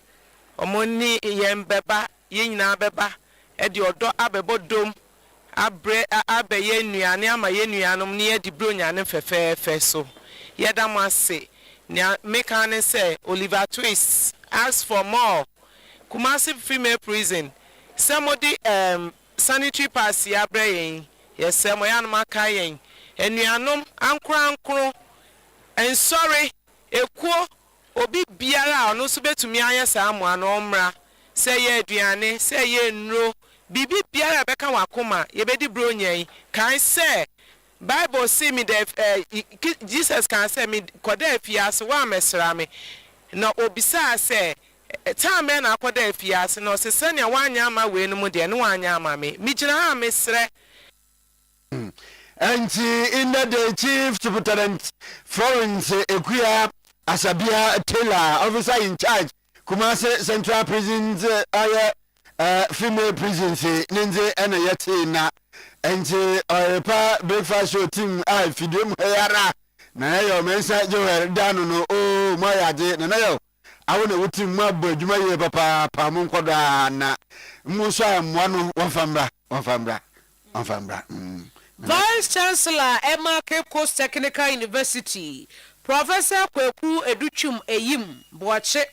omoni yen beba yen nyina beba e de odo abebodom abre abaye nuane ama ye nuanom ne ye di bronyane fefefe so yedam ase ne mekane se Oliver Twist ask for more Kumasi female prison somebody sanitary pass ya breyen yes moya no makayen enuanom ankro and sorry ekuo obi biara ono so betumi ayesa amoa no omra se ye aduane se ye nro bibi biara beka wakoma ye bedi bronyan kan say Bible see me the Jesus can say me koda afiase wa mesra me na obisa say time na akoda afiase no se senia wanya ama we no mu de no wanya ama me migina ha mesre. And in the chief superintendent Florence Ekuya Asabia Taylor officer in charge Kumasi Central Prisons female prisons ninze ena yete na and Oyerepa breakfast show team fidum hayara na yo mensa jo danu no o moyade na yo awona wuti mabba adwuma ye papa pamu nkoda na muso amwa no wafambra Vice Chancellor Emma Cape Coast Technical University Professor Kweku Educhum Eyim Boache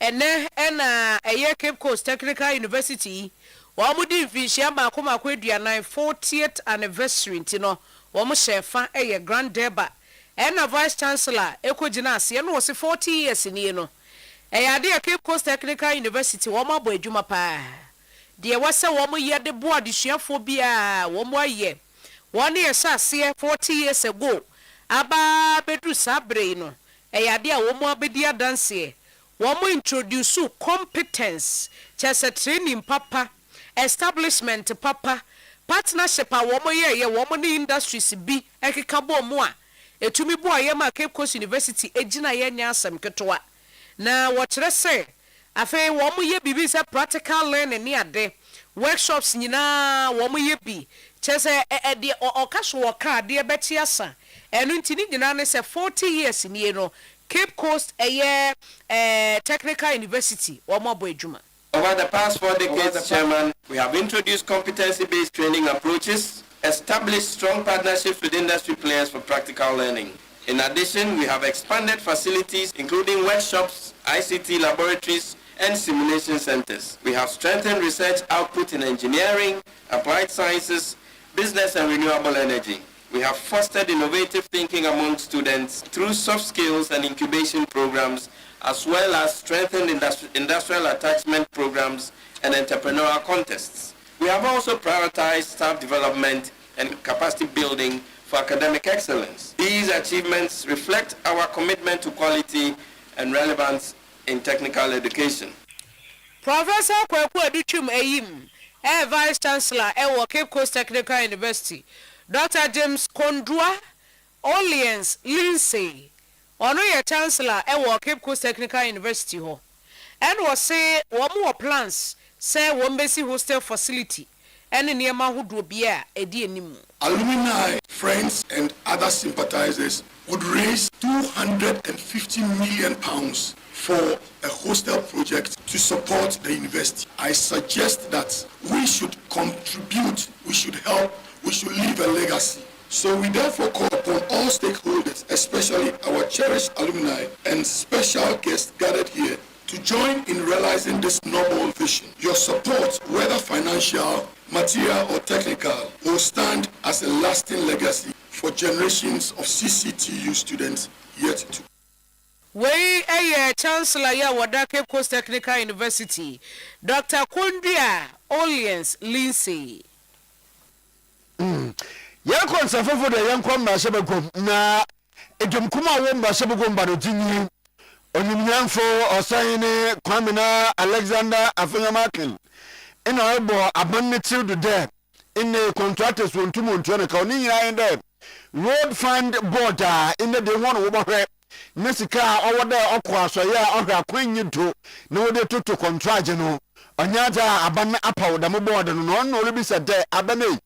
ene ena eye Cape Coast Technical University wo mu di mfinhia maako aduanan 40th anniversary ntino wo mu shefa eye Grand Deba ena Vice Chancellor ekogina ase no wo se 40 years ni no eye ade Cape Coast Technical University wo ma bo adwuma pa de wase wo mu ye de bo adesuafo bia wo mu aye won ye sase 40 years ago aba bedu sabre no eye ade a wo mu abedi adanse wo mu introduce competence chese training papa establishment papa partnership a wo mu ye wo mu ni industries bi ekeka bo mu a etumi bo aye ma Cape Coast University ejina ye nya asem ketoa na wo kire se afi wo mu ye bibi se practical learning ni ade workshops nyina wo mu ye bi chese de okaso wo ka de beti asa enu ntini nyina ne se 40 years ni no Cape Coast Technical University wo mo bo adwuma. Over the past 4 decades, Chairman, we have introduced competency-based training approaches, established strong partnerships with industry players for practical learning. In addition, we have expanded facilities, including workshops, ICT laboratories, and simulation centers. We have strengthened research output in engineering, applied sciences, business, and renewable energy. We have fostered innovative thinking among students through soft skills and incubation programs, as well as strengthened industrial attachment programs and entrepreneurial contests. We have also prioritized staff development and capacity building for academic excellence. These achievements reflect our commitment to quality and relevance in technical education. Professor Kweku Aduchum Eyim, Vice Chancellor Cape Coast Technical University, Dr. James Kondua Orleans Lindsay, Honorary Chancellor Cape Coast Technical University ho, and was say one more plans say one basic hostel facility and in near Mahudu Bia Edianimu. Alumni, friends, and other sympathizers would raise £250 million for a hostel project to support the university. I suggest that we should contribute, we should help, we should leave a legacy. So we therefore call upon all stakeholders, especially our cherished alumni and special guests gathered here, to join in realizing this noble vision. Your support, whether financial, material, or technical, will stand as a lasting legacy for generations of CCTU students yet to. We Chancellor Wada Cape Coast Technical University, Dr. Kondua Orleans Lindsay. Yakon safofo de yankon ma shebegom na edumkuma wo ma shebegom ba do tinyi onimnyanfo osayine Kwamina Alexander Afenyamakin ina ebo abanne tildo there in contractors wontumo ntone ka oni nyina ende road fund board in the one wo bohwe nesika owode okwa asoye ohwa kwanyi to na wode toto contract no onyaja abanne apawo da mo board no no lebisa de abane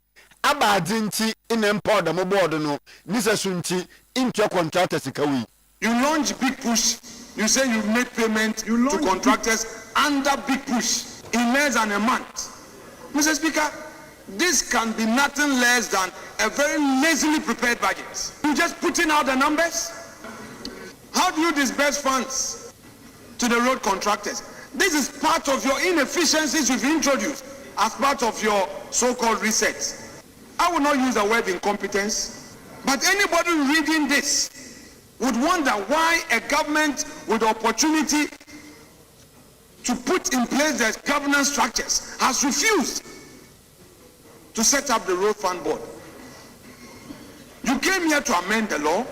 abadinti in empower mo board no nisa sunti into contractors kawi. You launch big push, you say you make payment to contractors under big push in less than a month. Mr. Speaker, this can be nothing less than a very lazily prepared budget. You just putting out the numbers. How do you disburse funds to the road contractors? This is part of your inefficiencies you've introduced as part of your so-called reset. I will not use the word incompetence, but anybody reading this would wonder why a government with the opportunity to put in place the governance structures has refused to set up the road fund board. You came here to amend the law.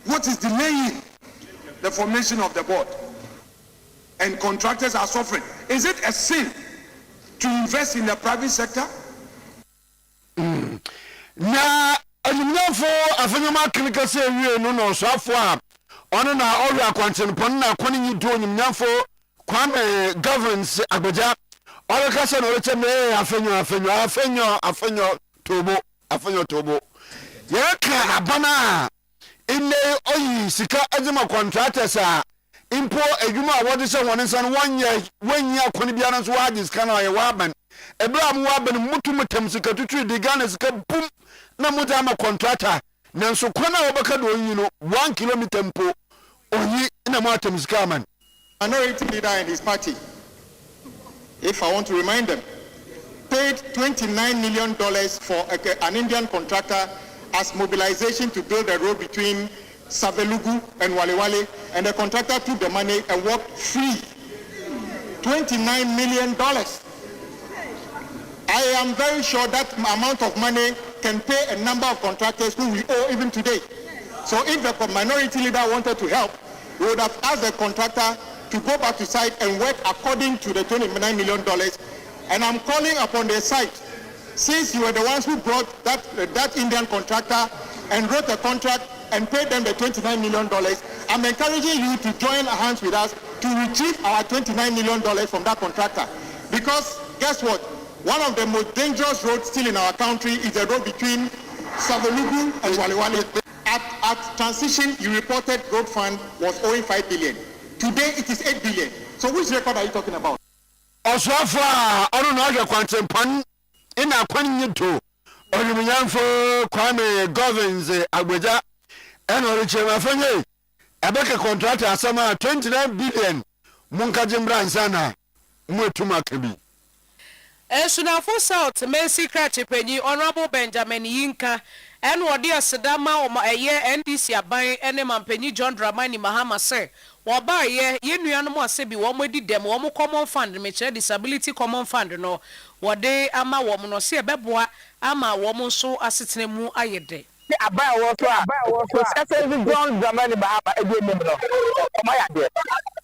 What is delaying the formation of the board? And contractors are suffering. Is it a sin to invest in the private sector? Na anyumnafo afanyama klinika se wie no so afo a ono na ori akwanchen pon na kwani nyi do anyumnafo Kwame governance agbaja ori ka se no reche me afenyo tobo yeka abana ine oyi sika ejima contractors a impo edwuma awode se won nsan wanya kwani bia no so wagis kana ye waban ebra mu waban mutum sika tutu de Ghana sika bum na muja ma contractor na nso kwana obaka do yi no 1 kilometer mpo oyi na mu atem sika man Minority leader and his party, if I want to remind them, paid $29 million for an Indian contractor as mobilization to build a road between Savelugu and Walewale, and the contractor took the money and walked free. $29 million. I am very sure that amount of money can pay a number of contractors who we owe even today. So if the minority leader wanted to help, we would have asked the contractor to go back to site and work according to the $29 million. And I'm calling upon the site, since you were the ones who brought that Indian contractor and wrote a contract and paid them the $29 million, I'm encouraging you to join hands with us to retrieve our $29 million from that contractor. Because guess what? One of the most dangerous roads still in our country is the road between Savelugu and Walewale. At transition, you reported road fund was owing 5 billion. Today it is 8 billion. So which record are you talking about? Oswafa, I don't know the quantum pan in a quantum. Orumiyanfo Kwame governs Abuja and Orichema Fanye. Abeka contract asama 29 billion. Munkajimbra Nsana. Mwetuma Kebi. Sunafo South main secret penyi Honorable Benjamin Yinka and Wadia Sedama or my year NDC aban and Mampenyi John Dramani Mahama say waba ye yenuano asebi womedi dem womo common fund meche disability common fund no wade ama womo no se beboa ama womo so asetene mu ayede aban wo so say John Dramani Mahama edem no o ma yade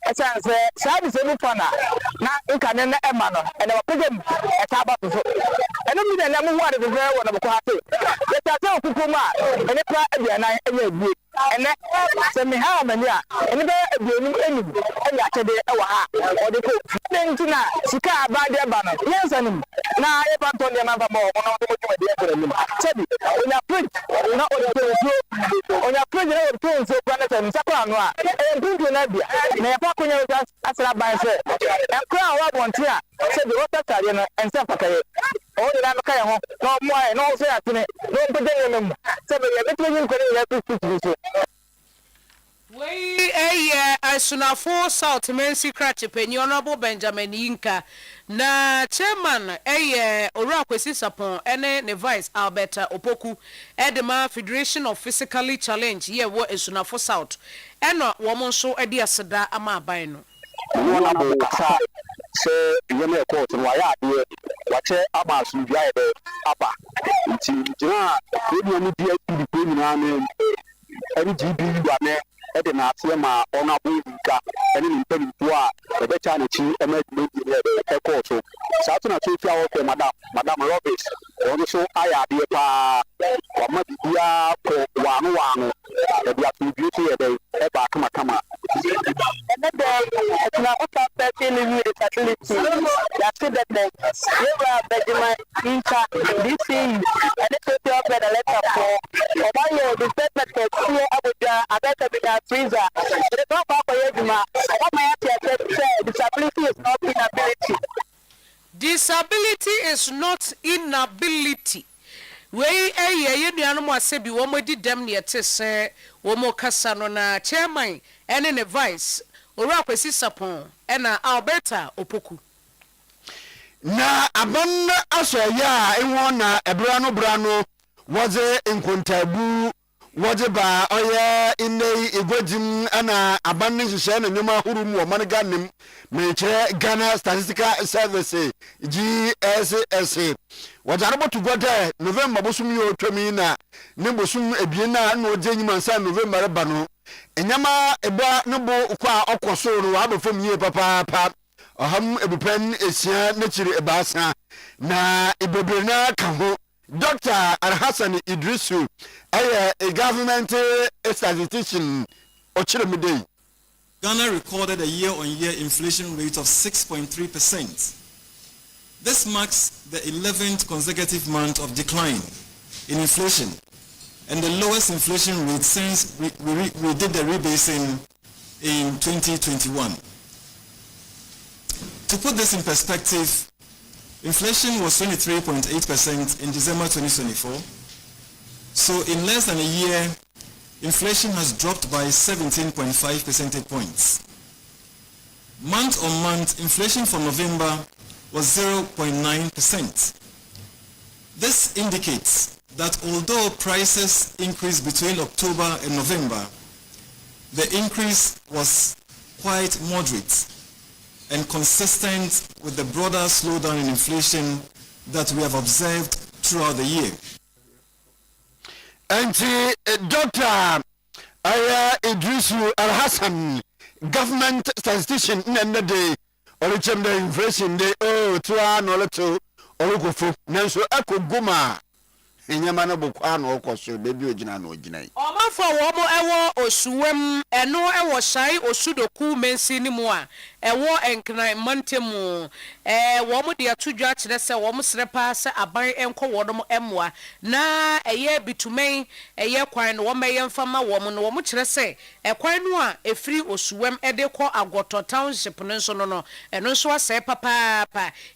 esanse sabi se mu fana na nkane na ema no ene wapegem etaba so ene mi na mu wade de wo na bko ate yetase okukuma ene pra aduana enye ebie ene se mi ha mani a ene be aduanu enum ene akede e wa ha ode ko ntina sika abade ba no yensanim na ye banto ne na ba mo no mo juma de ko nim sebi onya print na ode ko onya print na ode ko so kwa na tan sakwa no a e print na bia na ya pa kunya asra ban se e kra wa bonti a sebi o tatare no ense fakaye o ni na meka ye ho no mo ai no so ya tene no mpede ne mem sebi ye betu yin ko ne ya print so we Sunafo South main secret penny Honorable Benjamin Yinka na chairman Ora Kwesi Sapon ene ne vice Alberta Opoku Edema Federation of Physically Challenged ye wo Sunafo South eno wo mo so edi aseda ama aban no Honorable Kasa se yeme court no ya de wache aba su bia ebe aba nti jina ebi oni bia di ko nyina ne eri GB wa ne ede na atie ma ona bo nka ene ni mpani po a ebe cha na chi ema di e court so sa to na so fia wo ko madam Roberts oni so aya de pa wa ma bia ko wano e bia tu bi ti e ba kama and then na uta person with disability that said that we were Benjamin Yinka this is and it will be the letter for about the statement for here Abuja about freezer the talk about Yejuma what my disability is not inability. Disability is not inability. We yenuano asebi wo modi dem ne yete se wo mo kasa no na chairman ene ne vice Ora Kwesi Sapon ena Alberta Opoku na abon aso ya enwo na ebrano waze enkontabu waje ba oye inei igwajim ana abanne hihye na nyoma huru mu oman ganim meche Ghana Statistical Service GSS wajare botu gode November bosum yo twami na ne bosum ebie na na oje nyima nsa November ba no enyama eba ne bo kwa okoso no abefam yie papa oham ebupen esia na chiri ebasa na ibebrena ka ho Dr. Alhassan Idrisu a government statistician Ochiremidei. Ghana recorded a year-on-year inflation rate of 6.3%. This marks the 11th consecutive month of decline in inflation and the lowest inflation rate since we did the rebasing in 2021. To put this in perspective, inflation was 23.8% in December 2024. So in less than a year, inflation has dropped by 17.5 percentage points. Month-on-month, inflation for November was 0.9%. This indicates that although prices increased between October and November, the increase was quite moderate and consistent with the broader slowdown in inflation that we have observed throughout the year. And Dr. Idrisu Al-Hassan, government statistician in the day, or the inflation day, oh, 2 hours or 2, or go for Nanso Echo Guma. Enyamana bukwano okoso bebi ojina no ojina. Omafo wo mo ewo osuwem eno ewo shai osudoku mensi ni mu a ewo enkran mantemu wo mo de atudwa kire se wo mo srepa se aban enko wo no emoa na eye bitumen eye kwan no wo meye mfama wo mo no wo mo kire se ekwan no a efri osuwem ede ko agoto township no so no eno so ase papa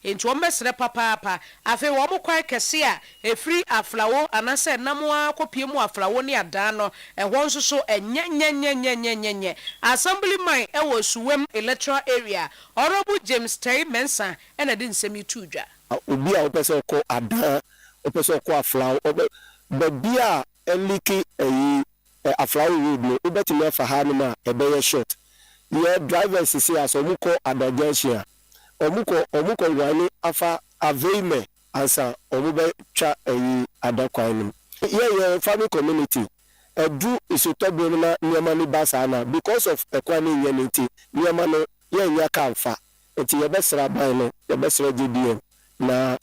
enti wo mesre papa afi wo mo kwan kese a efri aflawo anase namwa kopie mu aflawo ni adano ehwo nso so enyenyenyenyenyenye assemblyman ewo suwem electoral area honorable James Tay Mensa ena di nsemi tudwa obi a opese ko adan opese ko aflawo be bia eliki eyi aflawo road obetimi afa ha no ma ebeye short ye drivers see as omuko adajansia omuko wani afa aveime ansa omube twa eyi adakwan ye farming community edu isotobro na niema ni basana because of ekwani nyeniti niema no ye nya kanfa enti ye besra ban no ye besra GDM na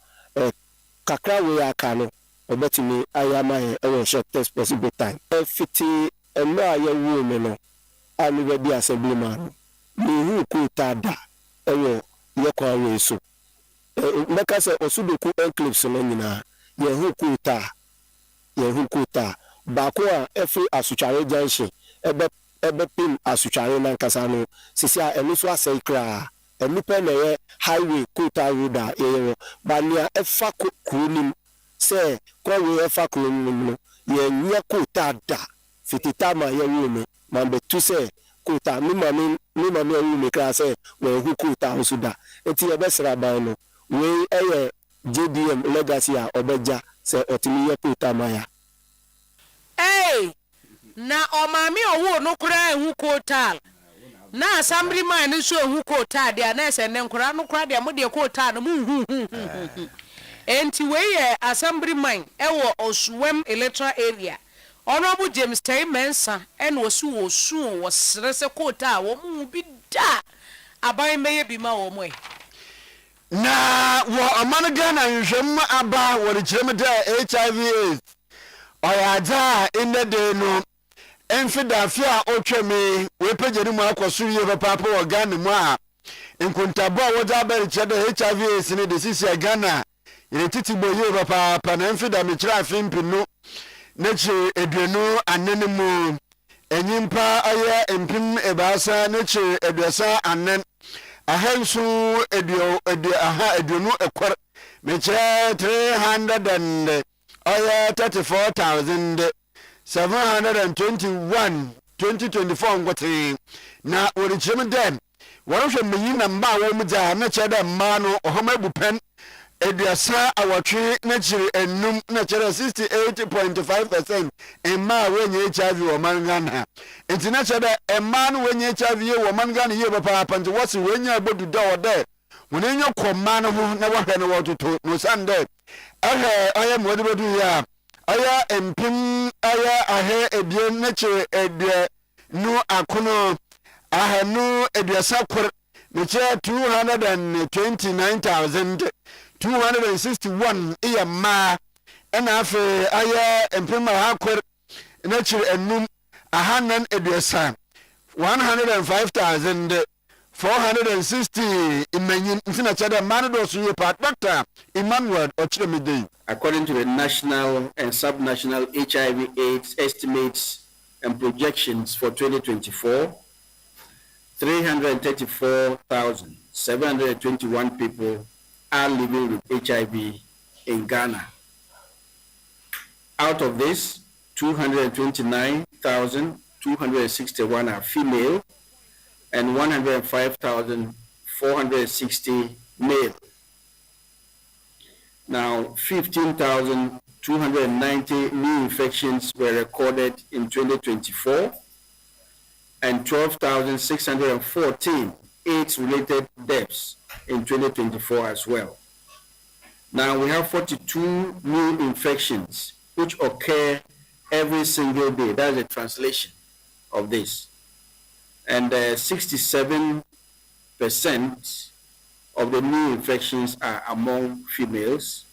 kakra we aka no obetimi ayama ye ewe shortest possible time fiti eno aye wu me no ami be bi assemblyman ni hu ku tada ewe ye kwa we so meka se osudoku enclaves no nyina ye hu kuta baako a every asuchare junction ebe pin asuchare na nkasa no sisi a enu so asai kra enipa na ye highway kuta road a ye bania efa kunim se kwa we efa kunim no ye nya kuta da fitita ma ye wu me ma betu se kuta mi mami wu me kra se we hu kuta osuda eti ye besra ban no we eye JDM legacy a obeja se otimi ye kuta maya. Na omami owo no kura ehu kotal na assemblyman ni so ehu kotal dia na ese ne nkura no kura dia mo de kotal no mu enti we ye assemblyman ewo osuwem electoral area honorable James Tay Mensa en wosu wo srese kotal wo mu bi da aban meye bi ma wo mo na wo amana Ghana nhwem aba wo de kirem da HIV/AIDS oyaja in the no enfidafia otweme we pejeri mu akoso ye papa wo Ghana mu a nkuntabo a woja bari chede HIV/AIDS ne de sisi Ghana ye titi boye papa na enfida me kira afimpino na chi eduenu anene mu enyimpa aye empim ebasa na chi eduasa anen ahensu eduenu ekor me kira 34,721 2024 ngote na orichim dem wohwe meyi na mba wo mudza na chede mma no ohoma bupen eduasa awotwe na chiri enum na chere 68.5% emma wenye HIV wo mangana enti na chede emma no wenye HIV wo mangana ye papa panti wasi wenye abodu da ode wonenyo koma no ho na wahwe no wototo no sande aye modebodu ya aya empim aya ahe ebien na che edie no akono ahanu eduasa kor me che 229,261 iya ma ena afi aya empim ha kor na che enum ahanan eduasa 105,460 imenyin ntina chada manado so ye part Dr. Emmanuel Ochiremide. According to the national and subnational HIV/AIDS estimates and projections for 2024, 334,721 people are living with HIV in Ghana. Out of this, 229,261 are female and 105,460 male. Now, 15,290 new infections were recorded in 2024, and 12,614 AIDS-related deaths in 2024 as well. Now, we have 42 new infections which occur every single day. That's a translation of this. And 67% of the new infections are among females,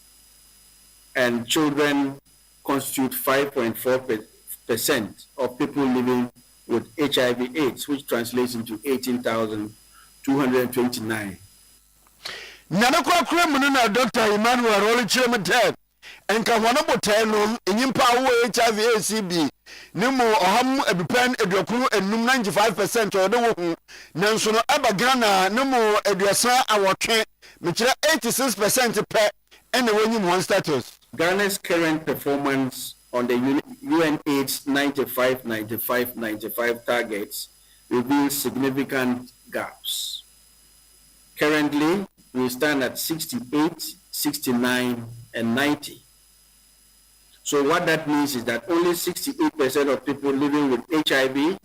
and children constitute 5.4% of people living with HIV/AIDS, which translates into 18,229. Nanakwa kremunu na Dr. Emmanuel Rolly Chemete enka hono botelum enyimpa wo HIV/ACB nemu oham ebipen eduakunu enum 95% ode wo hu nanso no aba Ghana nemu eduasa awotwe mekira 86% pe ene wonyim one status. Ghana's current performance on the UNAIDS 95-95-95 targets reveals significant gaps. Currently, we stand at 68, 69, and 90. So what that means is that only 68% of people living with HIV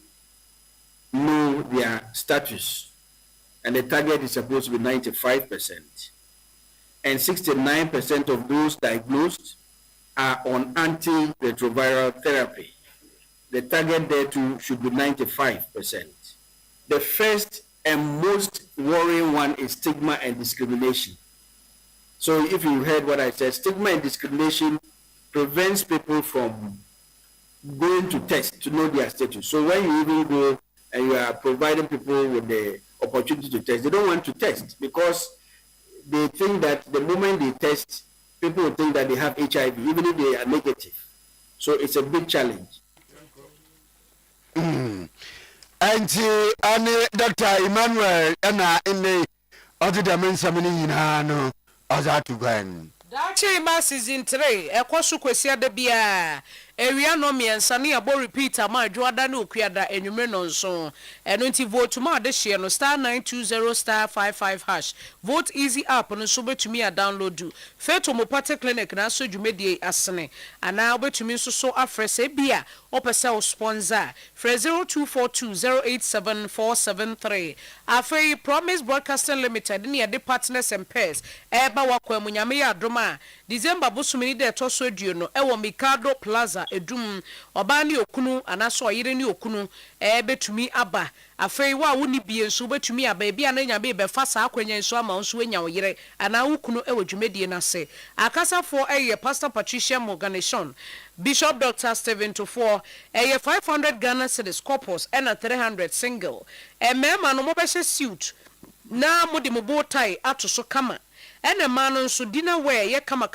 know their status, and the target is supposed to be 95%. And 69% of those diagnosed are on antiretroviral therapy. The target there too should be 95%. The first and most worrying one is stigma and discrimination. So if you heard what I said, stigma and discrimination prevents people from going to test to know their status. So when you even go and you are providing people with the opportunity to test, they don't want to test because they think that the moment they test, people will think that they have HIV, even if they are negative. So it's a big challenge. And Dr. Emmanuel and other dimensions no Ozatu Gwen. Dachi ma season 3 ekwosu kwesi da bia ewia no miensa ne abo repeat ama adwoada na okuada enwumre no nso eno nti vote ma de hye no *920*55# vote easy app no so betumi a download feto mo party clinic na so dwumedie asene ana betumi nso so afrese bia opese o sponsor for 0242087473 afei Promise Broadcasting Limited ne de partners and pairs eba wakwamu nyame ya adoma December bosumini de toso aduo no ewo Mikado Plaza edum oba ne okunu anaso oyire ne okunu betumi aba afei wa woni bie nso betumi aba bia na nya be fa sa akwanya nso ama nso enya oyire ana wokunu ewo dwumedie na se akasafo Pastor Patricia Morganation Bishop Dr. Stephen Tufo 500 Ghana cedis corpus and 300 single mema no mobeshe suit na modi mobo tie atoso kama ene mano nso dina we ye kama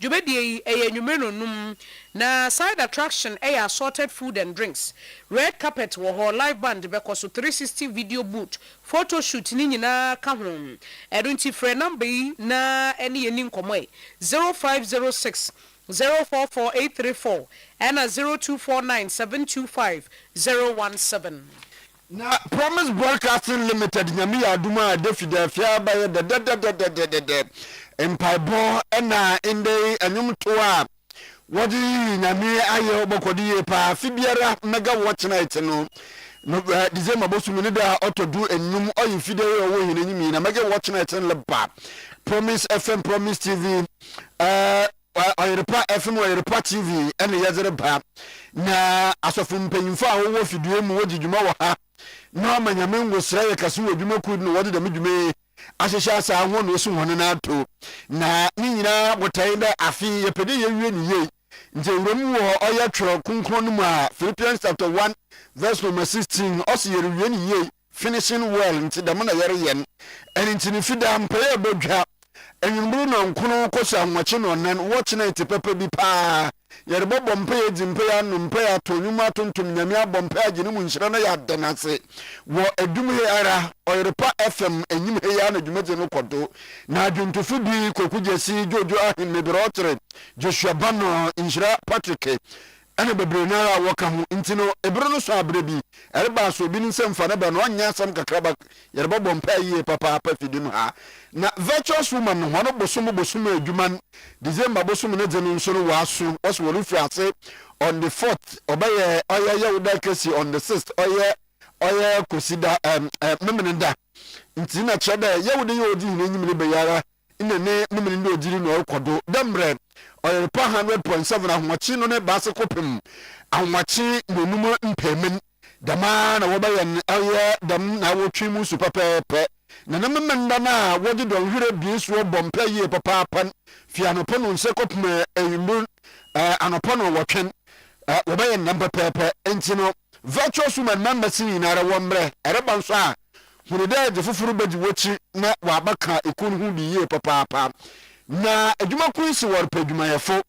Jubedi enwumre num na side attraction assorted food and drinks red carpet wo ho live band because 360 video booth photo shoot ni nyina ka ho edunti free number na ene yeni nkomo 0506 044834 and 0249725017. Na Promise Broadcasting Limited nyami aduma defida fia ba ye de empaibo ena inde anyumto a wodi nyami aye obokodi ye pa fibiara mega watch night no December bosumu ne da otodu enum oyifide ye wo hine nyimi na mega watch night no leba Promise FM Promise TV Oyerepa FM Oyerepa TV ene yezere ba na asofu mpanyimfo a wo fidue mu wodi dwuma wa ha no manyame ngosra ye kaso wadwuma ku no wodi da medwuma ahihya sa ho no so hono na ato na ni nyina botai da afi ye pede ye wie ni ye nje wuramu wo oya tworo kunkron no mu a Philippians chapter 1 verse number 16 osi ye wie ni ye finishing well nti da na yere yen eni nti ni fida mpaye bodwa enwumburu na nkono kosa nwache no nan watch night pepe bi pa yere bobo mpaye di mpaye anu mpaye atonyuma tontom nyame abompa agene mu nhyira na ya danase wo edum he ara Oyerepa FM enyim he ya na dwumaje no kodo na adwontofu bi kokujesi jojo ahin mebrotre Joshua Bano nhyira Patrick ana bebre na waka ho ntino ebro no so abrebi ereba so bi nsem fa na ba no nya sam kakraba yereba bompa yie papa fidi no ha na virtuous woman no hono bosom adwuma December bosom ne de no nso no waso was wo fi ase on the 4th obaye oye uda kesi on the 6th oye kosida memenenda ntina chede yewude yodi hinenyim ne beyara inene memenenda odiri no okodo dembre Oyerepa 100.7 ahwachi no ne base kopem ahwachi nonum mpemem dama na wobaye aye dam na wotwi mu su papepe na namemenda na wodi don hwere biesu bompa yie papapan fianopo no nse kopem eyimbu anopo no wotwen wobaye namba pepe entino virtual woman member sini na ra wombre ereba nso a hunide de fufuru bedi wochi na wabaka ekunu hu bi yie papapa na adwuma kunsi wor padwumayefo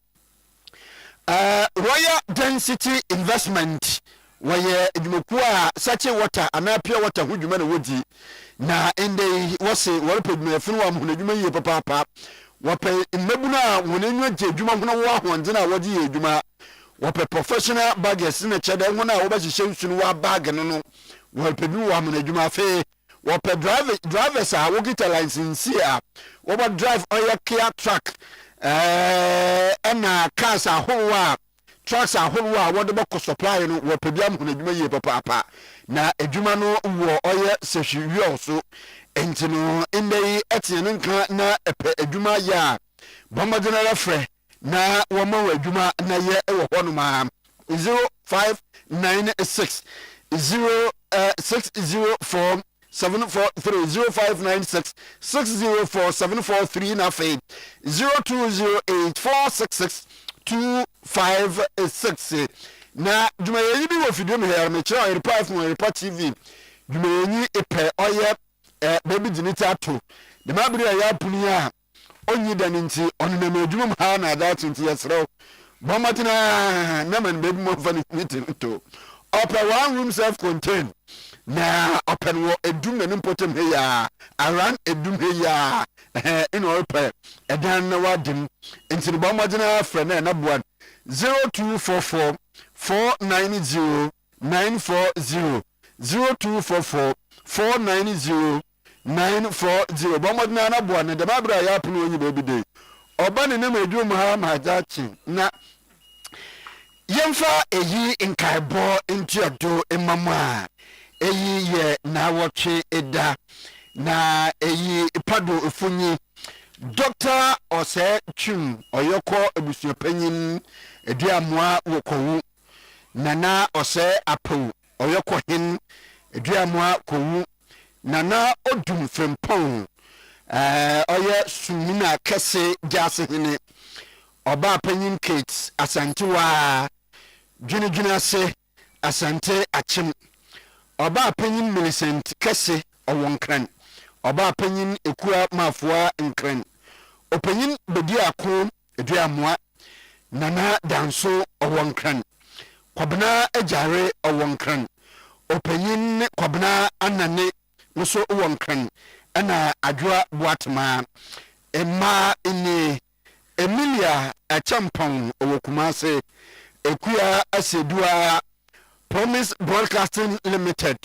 Royal Density Investment waye adwumaku a sache water anapia water hu dwuma na wodi na ende wose wor padwumayefo no amhuna dwuma yie papapa wape mmabuna wonenwa je dwuma hono wo ahonde na wodi ye dwuma wape professional baggers na chede hona wo ba hihye nsunu wa bag no wor padu wa amhuna dwuma fe wape drivers a wo get license a wo ba drive oya Kia truck na cars a howa trucks a howa wo de bako supply no wo padu amhuna dwuma yie papa na adwuma no wo oya sehwiwe so entino indei etiene nka na epe adwuma ya bomba general fre na wo ma adwuma na ye ewo hono ma 0596 0604 7430596 604743 na fe 0208466256 na dwuma yi bi wo fidie me here me kira Oyerepa from Oyerepa TV dwuma yi epe oye baby dinita to the mabri ya puni a onyi da nti onina me dwuma ha na that nti yesrew bomatina na man baby mo fa meeting to upper one room self contained na open wo edum ne mpotem he ya around edum he ya in open edan na wadim nti bomatina frena na boan 0244 490 940 0244 490 940 bomodna na boa ne de mabra ya punu onyi baby day oba ne na medum ha ma jachi na yemfa eyi nkaibo ntiado emamu a eyi ye na wotwe eda na eyi pado efunyi Dr. Ose Chum oyoko ebusuapanyin eduamoa wokowu nana Ose Apo oyoko hin eduamoa kowu nana odum frempon oye sumina kese jase hene oba panyin Kate asantewa dwene se asante achim oba panyin Millicent kese owonkran oba panyin ekua mafua nkran opanyin bedi ako eduamoa nana danso owonkran kwabna ajare owonkran opanyin kwabna anane nso owonkran ana adwa boatma emma ini Emilia achampon owokumase ekua asedua Promise Broadcasting Limited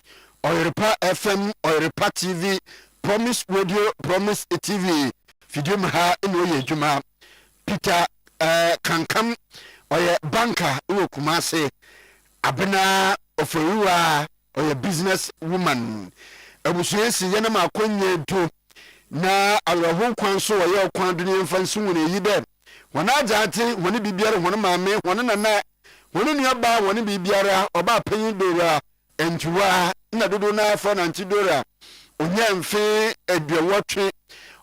Oyerepa FM Oyerepa TV Promise Radio Promise TV video ha ino ye juma Peter kankam oye banker owokumase abena oforiwa oye business woman abusuensi yana makonye do na awraho kwan so oye kwan do ne mfansu wona yi de wana ajate wona bibiare wona maame wona nana wona nuaba wona bibiare oba panyin dora entuwa na dodo na afa na ntidora onya mfe edwewotwe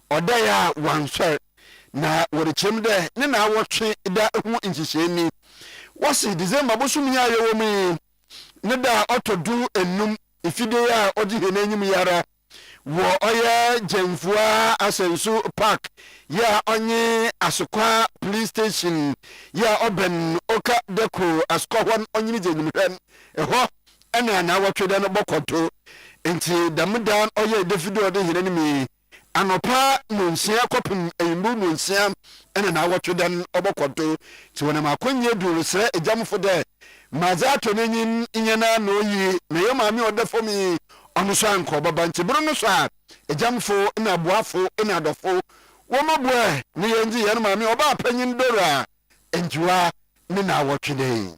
odaya wanswer na wore chemde ne na awotwe da hu nchisheni wasi December bosum ya yewo mi ne da otodu enum ifide ya odi henanyim yara wo oya jemfua asensu park ya onye asokwa police station ya oben oka deko askowon onye jenyimhwen eho ena na wotwede no bokoto enti damdan oya davido odi henanimi anopa nonsia kopim eyimbu nonsia ena na wotwede no bokoto ti wona makonye duru sre ejamfo de mazato nenyin inyana no yi me yo maami oda for me ono so anko baba ntibro no so a ejamfo na boafo na adofo wo maboe ne yenji ye no maami oba panyin dora enjuwa ne na wotwede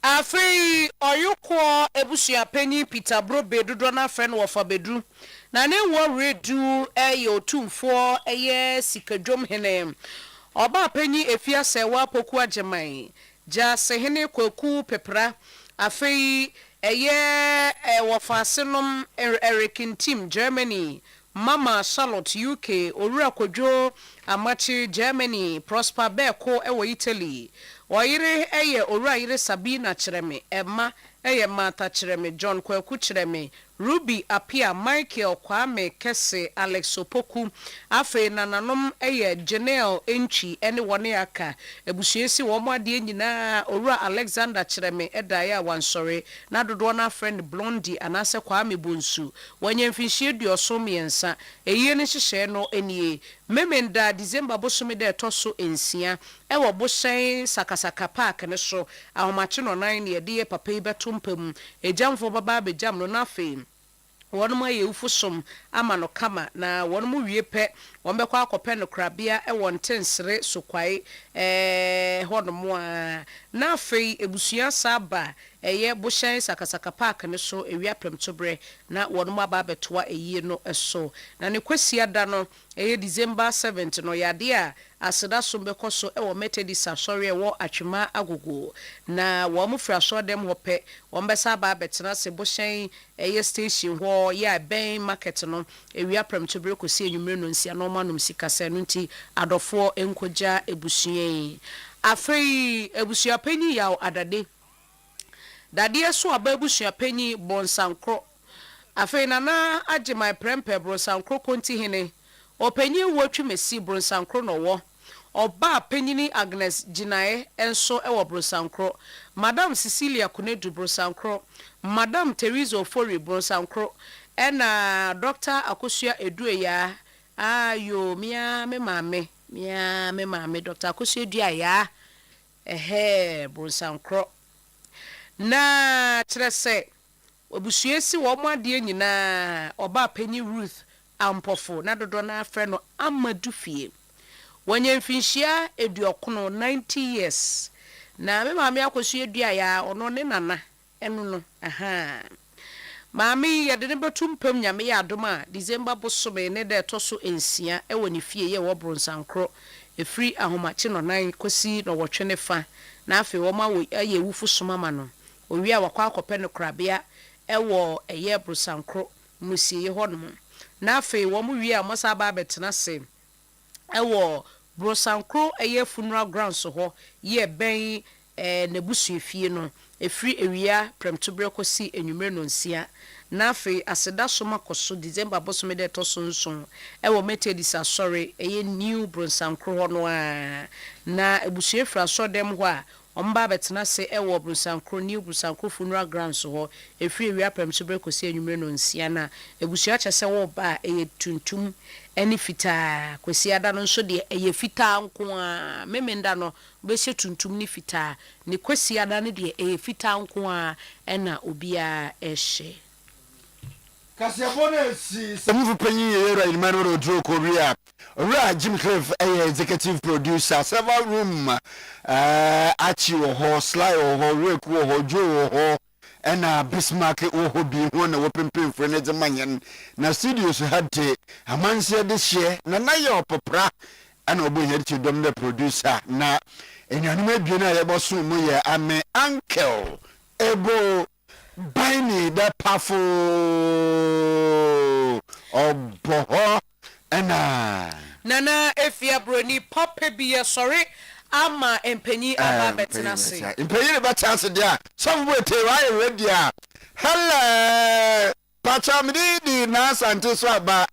afei oyuko ebusua panyin Peter Brobe dodo na friend wo fa bedru na ne wo redu otumfo sikadwom hene oba panyin efia se wa poku ageman ja sehene kwaku pepra afei wo fasenom Eric team Germany Mama Charlotte UK Owura Kodwo Amachi Germany Prosper Beko ewo Italy Oyire Owura Yire Sabina Chireme Emma Mata Chireme John Kwaku Chireme Ruby Apia Michael Kwame Kese Alex Opoku afe nananom Janelle Enchi ene wone aka ebusuesi wo mo ade nyina Owura Alexander Chireme edaya wansore na dodo na friend Blondie anase Kwame Bonsu wanye mfinhie duoso miensa eyi ne hyehye no enie memenda December bosome de toso ensia ewo boshen sakasaka park ne so ahomache no nan ne de papa yi betompam ejamfo baba bejam no na fe wonuma ye ufusom ama no kama na wonumu wie pe wombekwa akopɛ no krabia won tensere sokwai honomo a na afei ebusua saba boshan sakasaka park ne so ewia premtobre na wonumu aba betoa eyie no so na ne kwasia da no December 7th no yade a aseda so bekoso Methodist asori wo atwema agogo na wo mu fra so dem ho pe wo mbesa aba betena se boshan station ho ya ben market no ewia premtobre kosi enwumre no nsia no manum sikasa no nti adofo enkoja ebusua afei ebusua panyi yaw adade dade so aba ebusua panyi bonsankro afei nana age my prempe bonsankro konti hene opanyi wotwe mesi bonsankro no wo oba panyini Agnes Jinae enso ewo bonsankro Madam Cecilia Kunedu bonsankro Madam Teresa Ofori bonsankro ena Dr. Akosua Eduya ayo mia me mame Dr. Akosua Eduya bonsankro na trese obusuesi wo mo ade nyina oba panyi Ruth Ampofo na dodo na afre no amadufie wanye mfinhia eduokono 90 years na me mame Akosua Eduya ono ne nana enu no Mami ya de betumpam nyame ya adoma December bosome ne de toso ensia ewo ne fie ye wo bronsankro efri ahomache no nan kosi no wotwe fa na afi wo ma wo aye wufu soma ma no owi a wakwa akopɛ no krabea ewo eye bronsankro musie honom na afi wo mu wi a mosa ba betena se ewo bronsankro eye funeral grounds ho ye ben nebusu fie no efri ewia premtobre kosi enwumre no nsia na afi aseda soma koso December bosome de toso nson ewo Methodist asori eye new bronsankro ho no a na ebusu efra so dem ho a omba betena se ewo bronsankro new bronsankro funeral grounds ho efri ewia premtobre kosi enwumre no nsia na ebusu achese wo ba eye tuntum eni fita kwesi ada no nso de eye fita nko a memenda no be hye tuntum ni fita ne kwesi ada ne de eye fita nko a ena obia ehye Kasiabone si semufu panyi yera ilmano rodro Korea Ra Jim Cliff executive producer several room achi ho sly ho reku ho jo ho ena Bismarck ho bi ho na wopempem frene de manyen na studios hatte amanse de hye na naye opopra ana obo herichi dom the producer na enyanum adwene a yeboso mu ye ame uncle ebo Baini the powerful oboho ena nana efia broni papa bi sorry ama empanyi aba betena se empanyi be chance dia some way te why ready a hello pacha midi na sante so aba